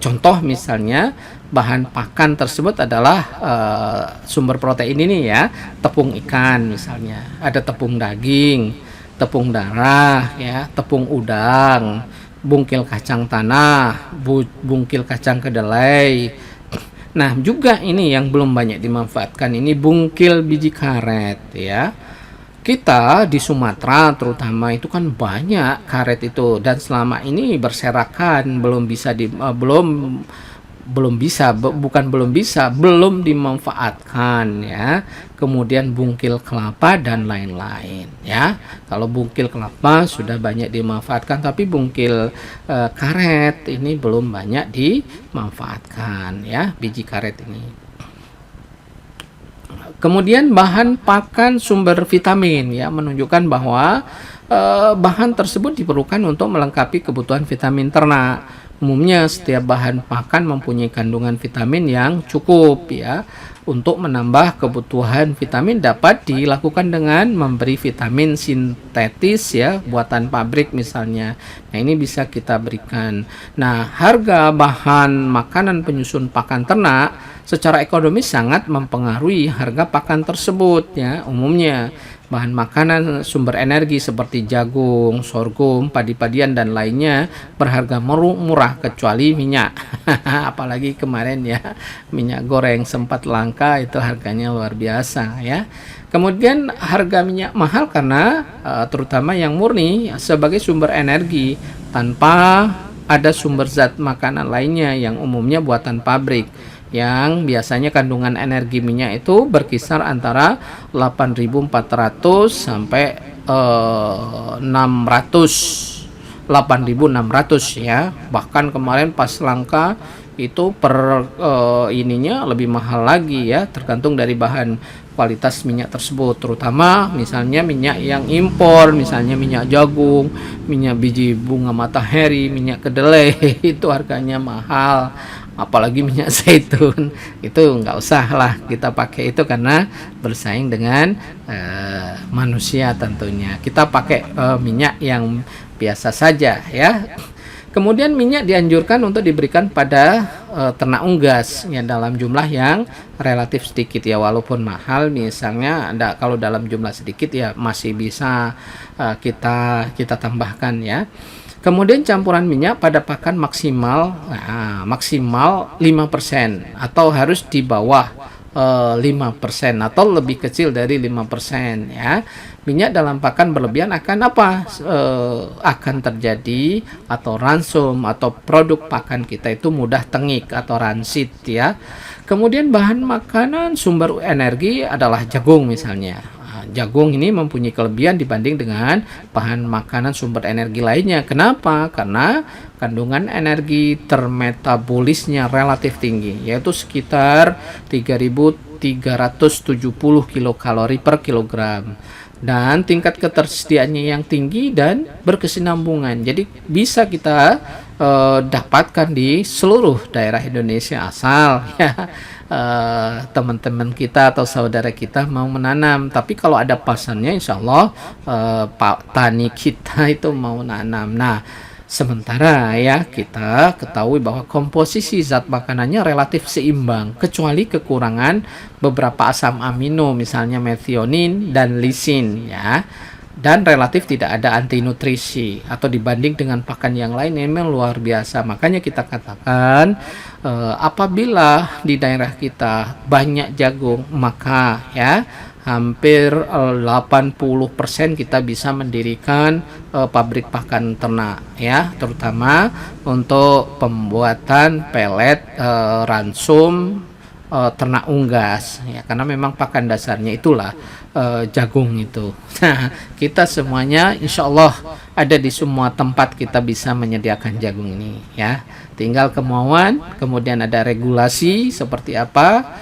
contoh misalnya bahan pakan tersebut adalah sumber protein ini ya, tepung ikan misalnya, ada tepung daging, tepung darah ya, tepung udang, bungkil kacang tanah, bungkil kacang kedelai. Nah, juga ini yang belum banyak dimanfaatkan, ini bungkil biji karet ya. Kita di Sumatera terutama itu kan banyak karet itu, dan selama ini berserakan, belum dimanfaatkan ya. Kemudian bungkil kelapa dan lain-lain ya. Kalau bungkil kelapa sudah banyak dimanfaatkan, tapi bungkil karet ini belum banyak dimanfaatkan ya, biji karet ini. Kemudian bahan pakan sumber vitamin ya, menunjukkan bahwa bahan tersebut diperlukan untuk melengkapi kebutuhan vitamin ternak. Umumnya setiap bahan pakan mempunyai kandungan vitamin yang cukup ya. Untuk menambah kebutuhan vitamin dapat dilakukan dengan memberi vitamin sintetis ya, buatan pabrik misalnya. Nah, ini bisa kita berikan. Nah, harga bahan makanan penyusun pakan ternak secara ekonomis sangat mempengaruhi harga pakan tersebut ya. Umumnya bahan makanan sumber energi seperti jagung, sorghum, padi-padian dan lainnya berharga murah kecuali minyak. Apalagi kemarin ya, minyak goreng sempat langka, itu harganya luar biasa ya. Kemudian harga minyak mahal karena terutama yang murni sebagai sumber energi tanpa ada sumber zat makanan lainnya yang umumnya buatan pabrik, yang biasanya kandungan energi minyak itu berkisar antara 8.400 sampai 8.600 ya. Bahkan kemarin pas langka itu per ininya lebih mahal lagi ya, tergantung dari bahan kualitas minyak tersebut, terutama misalnya minyak yang impor, misalnya minyak jagung, minyak biji bunga matahari, minyak kedelai itu harganya mahal. Apalagi minyak zaitun, itu nggak usah lah kita pakai itu karena bersaing dengan manusia tentunya. Kita pakai minyak yang biasa saja ya. Kemudian minyak dianjurkan untuk diberikan pada ternak unggas ya, dalam jumlah yang relatif sedikit ya, walaupun mahal. Misalnya kalau dalam jumlah sedikit ya masih bisa kita tambahkan ya. Kemudian campuran minyak pada pakan maksimal 5% atau harus di bawah 5% atau lebih kecil dari 5% ya. Minyak dalam pakan berlebihan akan apa? Akan terjadi atau ransum, atau produk pakan kita itu mudah tengik atau ransit ya. Kemudian bahan makanan sumber energi adalah jagung misalnya. Jagung ini mempunyai kelebihan dibanding dengan bahan makanan sumber energi lainnya. Kenapa? Karena kandungan energi termetabolisnya relatif tinggi, yaitu sekitar 3.370 kilokalori per kilogram. Dan tingkat ketersediaannya yang tinggi dan berkesinambungan. Jadi bisa kita dapatkan di seluruh daerah Indonesia asal ya teman-teman kita atau saudara kita mau menanam. Tapi kalau ada pasarnya, insya Allah Pak tani kita itu mau nanam. Nah, Sementara ya kita ketahui bahwa komposisi zat makanannya relatif seimbang kecuali kekurangan beberapa asam amino misalnya metionin dan lisin ya. Dan relatif tidak ada anti nutrisi atau dibanding dengan pakan yang lain memang luar biasa. Makanya kita katakan apabila di daerah kita banyak jagung maka ya hampir 80% kita bisa mendirikan pabrik pakan ternak ya, terutama untuk pembuatan pelet ransum ternak unggas ya, karena memang pakan dasarnya itulah jagung itu. Nah, kita semuanya insya Allah ada di semua tempat kita bisa menyediakan jagung ini ya. Tinggal kemauan, kemudian ada regulasi seperti apa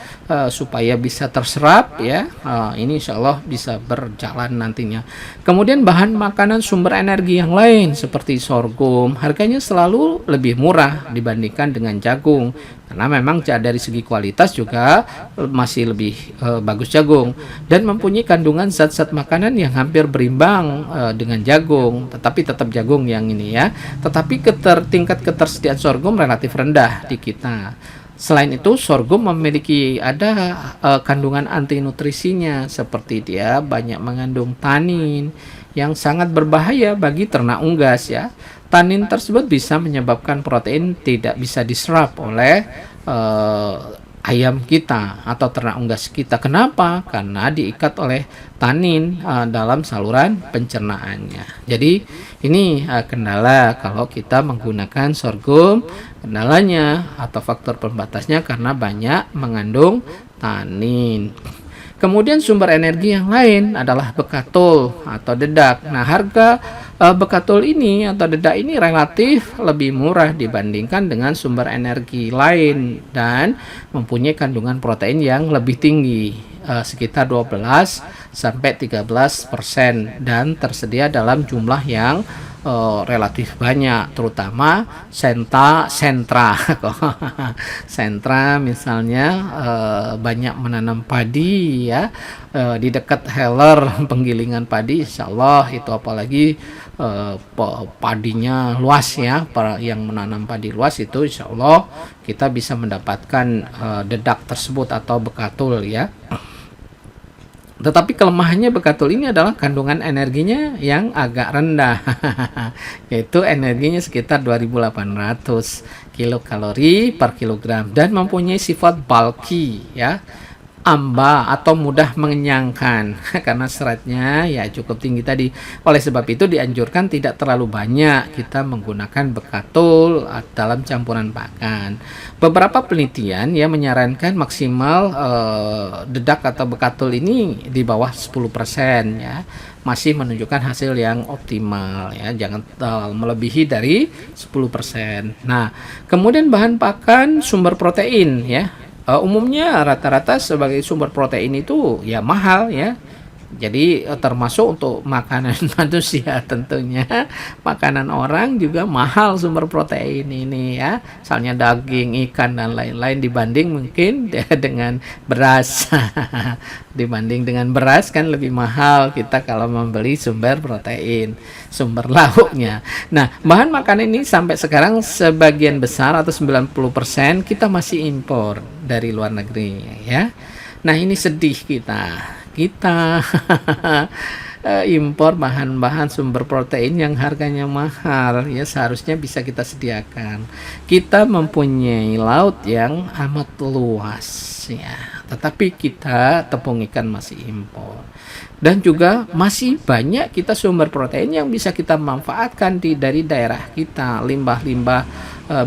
supaya bisa terserap ya. Ini insya Allah bisa berjalan nantinya. Kemudian bahan makanan sumber energi yang lain seperti sorghum harganya selalu lebih murah dibandingkan dengan jagung, karena memang dari segi kualitas juga masih lebih bagus jagung dan mempunyai kandungan zat-zat makanan yang hampir berimbang dengan jagung, tetapi tetap jagung yang ini ya. Tetapi tingkat ketersediaan sorghum relatif rendah di kita. Selain itu, sorghum memiliki kandungan anti nutrisinya, seperti dia banyak mengandung tanin yang sangat berbahaya bagi ternak unggas ya. Tanin tersebut bisa menyebabkan protein tidak bisa diserap oleh ayam kita atau ternak unggas kita. Kenapa? Karena diikat oleh tanin dalam saluran pencernaannya. Jadi ini kendala kalau kita menggunakan sorghum. Kendalanya atau faktor pembatasnya karena banyak mengandung tanin. Kemudian sumber energi yang lain adalah bekatul atau dedak. Nah, harga bekatul ini atau dedak ini relatif lebih murah dibandingkan dengan sumber energi lain dan mempunyai kandungan protein yang lebih tinggi, sekitar 12 sampai 13% dan tersedia dalam jumlah yang relatif banyak, terutama sentra sentra misalnya banyak menanam padi ya, di dekat heller penggilingan padi, insya Allah itu apalagi padinya luas ya, para yang menanam padi luas itu insya Allah kita bisa mendapatkan dedak tersebut atau bekatul ya. Tetapi kelemahannya bekatul ini adalah kandungan energinya yang agak rendah, yaitu energinya sekitar 2800 kilokalori per kilogram dan mempunyai sifat bulky ya, amba atau mudah mengenyangkan karena seratnya ya cukup tinggi tadi. Oleh sebab itu dianjurkan tidak terlalu banyak kita menggunakan bekatul dalam campuran pakan. Beberapa penelitian ya menyarankan maksimal dedak atau bekatul ini di bawah 10% ya, masih menunjukkan hasil yang optimal ya, jangan melebihi dari 10%. Nah, kemudian bahan pakan sumber protein ya. Umumnya rata-rata sebagai sumber protein itu ya mahal ya. Jadi termasuk untuk makanan manusia tentunya, makanan orang juga mahal sumber protein ini ya. Misalnya daging, ikan dan lain-lain dibanding mungkin dengan beras. Dibanding dengan beras kan lebih mahal kita kalau membeli sumber protein, sumber lauknya. Nah, bahan makanan ini sampai sekarang sebagian besar atau 90% kita masih impor dari luar negeri ya. Nah, ini sedih kita impor bahan-bahan sumber protein yang harganya mahal ya, seharusnya bisa kita sediakan. Kita mempunyai laut yang amat luas ya, tetapi kita tepung ikan masih impor. Dan juga masih banyak kita sumber protein yang bisa kita manfaatkan dari daerah kita, limbah-limbah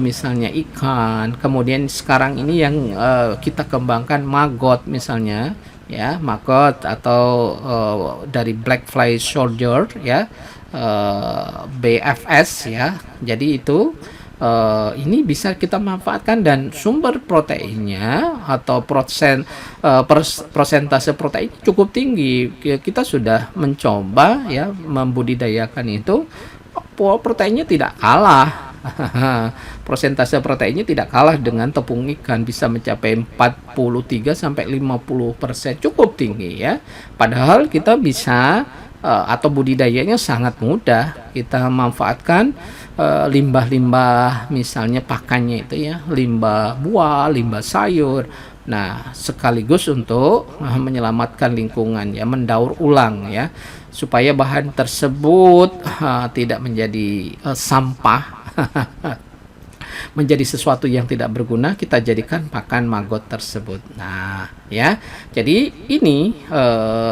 misalnya ikan. Kemudian sekarang ini yang kita kembangkan maggot misalnya ya, maggot atau dari black fly soldier ya, BFS ya. Jadi itu ini bisa kita manfaatkan dan sumber proteinnya atau persentase protein cukup tinggi. Kita sudah mencoba ya membudidayakan itu, proteinnya tidak kalah. Persentase proteinnya tidak kalah dengan tepung ikan, bisa mencapai 43 sampai 50%, cukup tinggi ya. Padahal kita bisa atau budidayanya sangat mudah. Kita manfaatkan limbah-limbah, misalnya pakannya itu ya, limbah buah, limbah sayur. Nah, sekaligus untuk menyelamatkan lingkungan ya, mendaur ulang ya, supaya bahan tersebut tidak menjadi sampah, menjadi sesuatu yang tidak berguna, kita jadikan pakan maggot tersebut. Nah, ya. Jadi ini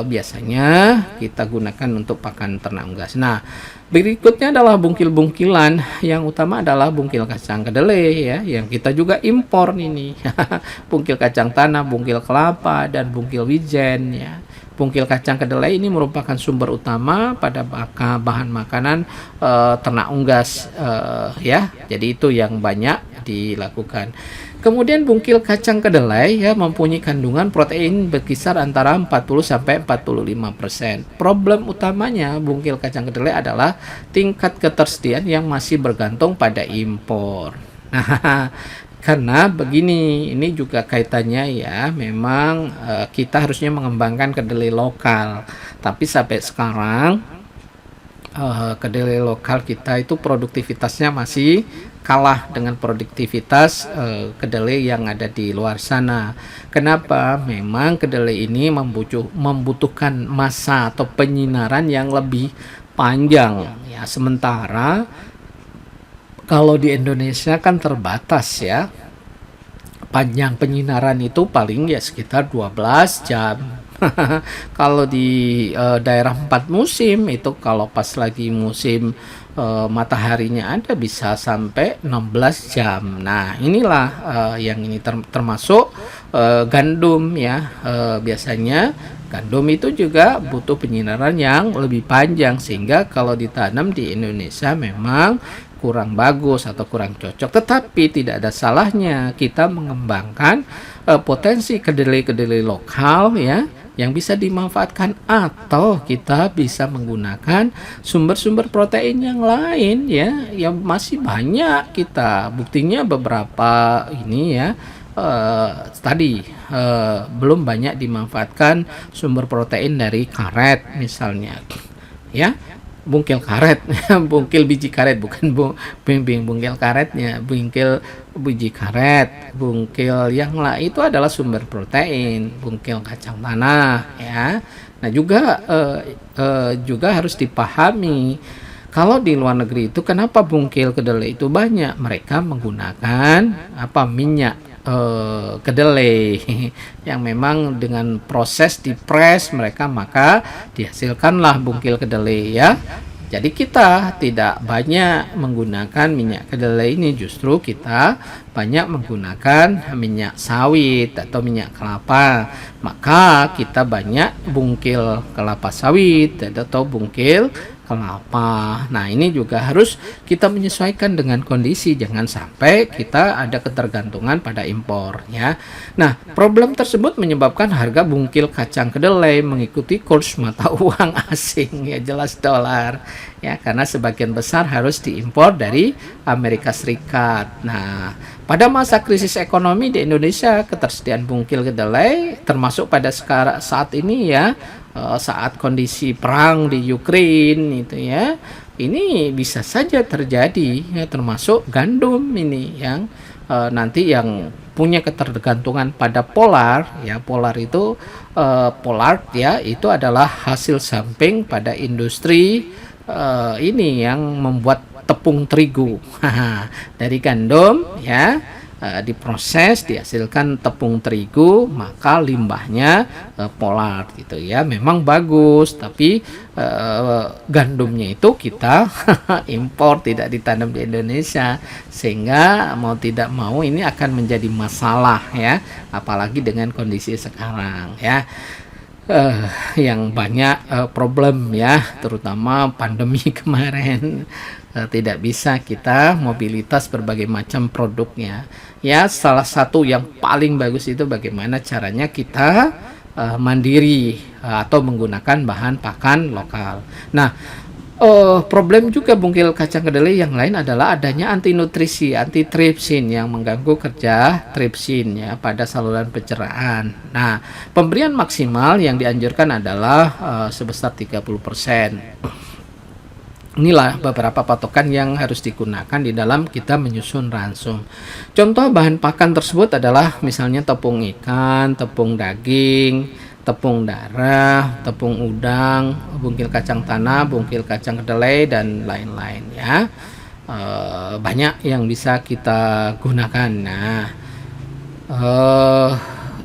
biasanya kita gunakan untuk pakan ternak unggas. Nah, berikutnya adalah bungkil-bungkilan. Yang utama adalah bungkil kacang kedelai ya, yang kita juga impor ini. Bungkil kacang tanah, bungkil kelapa, dan bungkil wijen ya. Bungkil kacang kedelai ini merupakan sumber utama pada bahan makanan ternak unggas ya. Jadi itu yang banyak dilakukan. Kemudian bungkil kacang kedelai ya mempunyai kandungan protein berkisar antara 40 sampai 45%. Problem utamanya bungkil kacang kedelai adalah tingkat ketersediaan yang masih bergantung pada impor. Nah, karena begini, ini juga kaitannya ya, memang kita harusnya mengembangkan kedelai lokal. Tapi sampai sekarang kedelai lokal kita itu produktivitasnya masih kalah dengan produktivitas kedelai yang ada di luar sana. Kenapa? Memang kedelai ini membutuhkan masa atau penyinaran yang lebih panjang ya, sementara kalau di Indonesia kan terbatas ya. Panjang penyinaran itu paling ya sekitar 12 jam. Kalau di daerah 4 musim itu, kalau pas lagi musim mataharinya ada, bisa sampai 16 jam. Nah, inilah yang ini termasuk gandum ya. Biasanya gandum itu juga butuh penyinaran yang lebih panjang, sehingga kalau ditanam di Indonesia memang kurang bagus atau kurang cocok. Tetapi tidak ada salahnya kita mengembangkan potensi kedelai-kedelai lokal ya, yang bisa dimanfaatkan, atau kita bisa menggunakan sumber-sumber protein yang lain ya, yang masih banyak. Kita buktinya beberapa ini ya, tadi belum banyak dimanfaatkan sumber protein dari karet misalnya ya. Bungkil karet, bungkil biji karet, bukan bungkil karetnya, bungkil biji karet, bungkil yang lain itu adalah sumber protein, bungkil kacang tanah ya. Nah, juga harus dipahami, kalau di luar negeri itu kenapa bungkil kedelai itu banyak? Mereka menggunakan minyak kedelai yang memang dengan proses dipres mereka, maka dihasilkanlah bungkil kedelai ya. Jadi kita tidak banyak menggunakan minyak kedelai ini, justru kita banyak menggunakan minyak sawit atau minyak kelapa. Maka kita banyak bungkil kelapa sawit atau bungkil kelapa. Nah, ini juga harus kita menyesuaikan dengan kondisi, jangan sampai kita ada ketergantungan pada impor ya. Nah, problem tersebut menyebabkan harga bungkil kacang kedelai mengikuti kurs mata uang asing ya, jelas dolar ya, karena sebagian besar harus diimpor dari Amerika Serikat. Nah, pada masa krisis ekonomi di Indonesia, ketersediaan bungkil kedelai termasuk pada saat ini ya, saat kondisi perang di Ukraina itu ya, ini bisa saja terjadi ya, termasuk gandum ini yang nanti yang punya ketergantungan pada polar ya. Polar itu polar ya, itu adalah hasil samping pada industri ini yang membuat tepung terigu dari gandum ya, diproses dihasilkan tepung terigu, maka limbahnya polar gitu ya. Memang bagus, tapi gandumnya itu kita impor, tidak ditanam di Indonesia, sehingga mau tidak mau ini akan menjadi masalah ya, apalagi dengan kondisi sekarang ya. Yang banyak problem ya, terutama pandemi kemarin, tidak bisa kita mobilitas berbagai macam produknya ya. Salah satu yang paling bagus itu bagaimana caranya kita mandiri atau menggunakan bahan pakan lokal. Nah, Problem juga bungkil kacang kedelai yang lain adalah adanya anti nutrisi, anti tripsin yang mengganggu kerja tripsin ya pada saluran pencernaan. Nah, pemberian maksimal yang dianjurkan adalah sebesar 30%. Inilah beberapa patokan yang harus digunakan di dalam kita menyusun ransum. Contoh bahan pakan tersebut adalah misalnya tepung ikan, tepung daging, tepung darah, tepung udang, bungkil kacang tanah, bungkil kacang kedelai, dan lain-lain ya. Banyak yang bisa kita gunakan. Nah,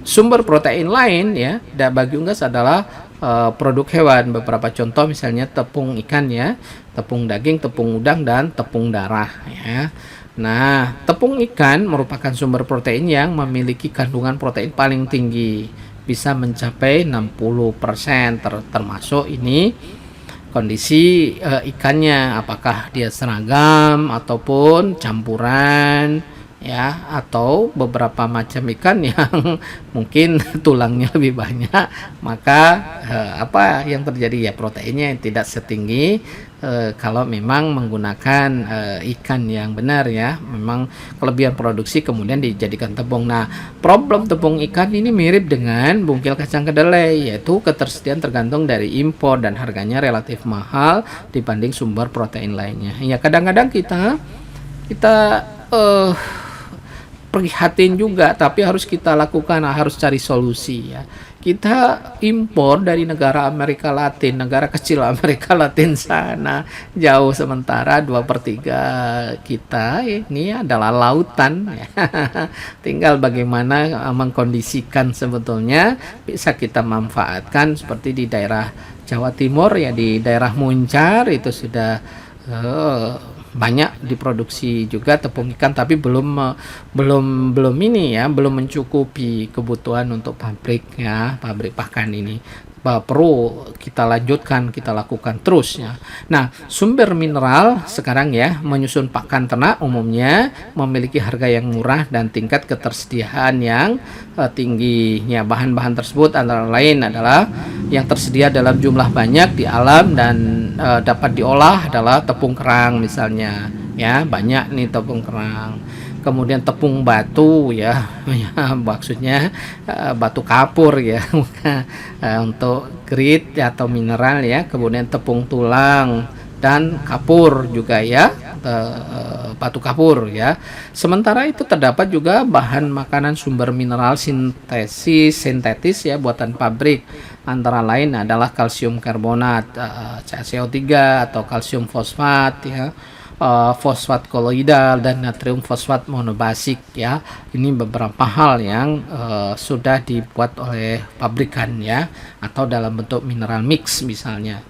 sumber protein lain ya bagi unggas adalah produk hewan. Beberapa contoh misalnya tepung ikan ya, tepung daging, tepung udang, dan tepung darah ya. Nah, tepung ikan merupakan sumber protein yang memiliki kandungan protein paling tinggi, bisa mencapai 60%, termasuk ini kondisi ikannya, apakah dia seragam ataupun campuran ya, atau beberapa macam ikan yang mungkin tulangnya lebih banyak, maka apa yang terjadi ya, proteinnya yang tidak setinggi kalau memang menggunakan ikan yang benar ya, memang kelebihan produksi kemudian dijadikan tepung. Nah, problem tepung ikan ini mirip dengan bungkil kacang kedelai, yaitu ketersediaan tergantung dari impor dan harganya relatif mahal dibanding sumber protein lainnya. Ya, kadang-kadang kita eh, prihatin juga, tapi harus kita lakukan, harus cari solusi ya. Kita impor dari negara Amerika Latin, negara kecil Amerika Latin sana jauh, sementara 2/3 kita ini adalah lautan ya. Tinggal bagaimana mengkondisikan sebetulnya bisa kita manfaatkan, seperti di daerah Jawa Timur ya, di daerah Muncar itu sudah banyak diproduksi juga tepung ikan, tapi belum ini ya, belum mencukupi kebutuhan untuk pabrik ya, pabrik pakan ini. Perlu kita lanjutkan, kita lakukan terus ya. Nah, sumber mineral sekarang ya, menyusun pakan ternak umumnya memiliki harga yang murah dan tingkat ketersediaan yang tinggi ya. Bahan-bahan tersebut antara lain adalah yang tersedia dalam jumlah banyak di alam dan dapat diolah adalah tepung kerang misalnya ya, banyak nih tepung kerang. Kemudian tepung batu ya, ya maksudnya batu kapur ya, untuk grit atau mineral ya. Kemudian tepung tulang dan kapur juga ya, batu kapur ya. Sementara itu terdapat juga bahan makanan sumber mineral sintetis ya, buatan pabrik, antara lain adalah kalsium karbonat, CaCO3 atau kalsium fosfat ya, fosfat koloidal, dan natrium fosfat monobasik ya. Ini beberapa hal yang sudah dibuat oleh pabrikan ya, atau dalam bentuk mineral mix misalnya.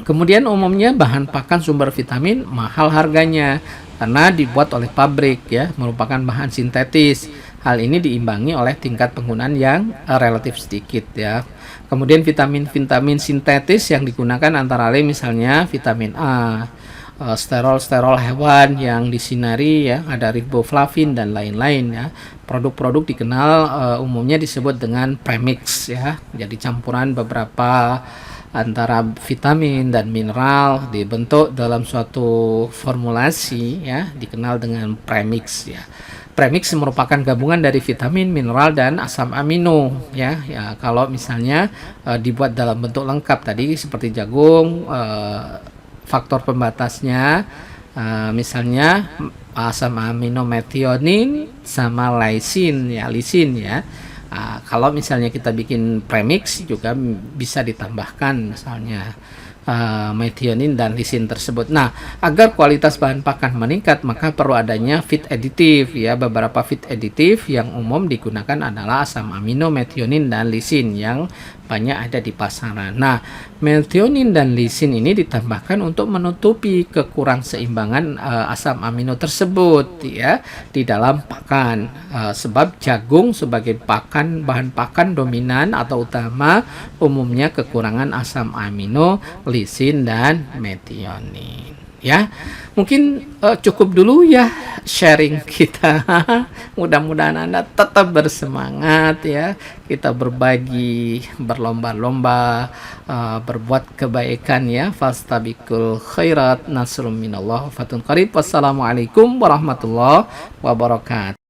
Kemudian umumnya bahan pakan sumber vitamin mahal harganya karena dibuat oleh pabrik ya, merupakan bahan sintetis. Hal ini diimbangi oleh tingkat penggunaan yang relatif sedikit ya. Kemudian vitamin sintetis yang digunakan antara lain misalnya vitamin A, sterol hewan yang disinari ya, ada riboflavin dan lain-lain ya. Produk-produk dikenal umumnya disebut dengan premix ya. Jadi campuran beberapa antara vitamin dan mineral dibentuk dalam suatu formulasi ya, dikenal dengan premix ya. Premix merupakan gabungan dari vitamin, mineral, dan asam amino ya. Ya, kalau misalnya dibuat dalam bentuk lengkap tadi seperti jagung, faktor pembatasnya misalnya asam amino metionin sama lisin ya. Kalau misalnya kita bikin premix juga bisa ditambahkan misalnya metionin dan lisin tersebut. Nah, agar kualitas bahan pakan meningkat, maka perlu adanya feed additive ya. Beberapa feed additive yang umum digunakan adalah asam amino, metionin, dan lisin yang banyak ada di pasaran. Nah, metionin dan lisin ini ditambahkan untuk menutupi kekurangseimbangan asam amino tersebut ya di dalam pakan. Sebab jagung sebagai bahan pakan dominan atau utama umumnya kekurangan asam amino, lisin, dan metionin ya. Mungkin cukup dulu ya sharing kita. Mudah-mudahan Anda tetap bersemangat ya. Kita berbagi, berlomba-lomba berbuat kebaikan ya. Fastabiqul khairat, nasrum minallah, fatun qarib. Wassalamualaikum warahmatullahi wabarakatuh.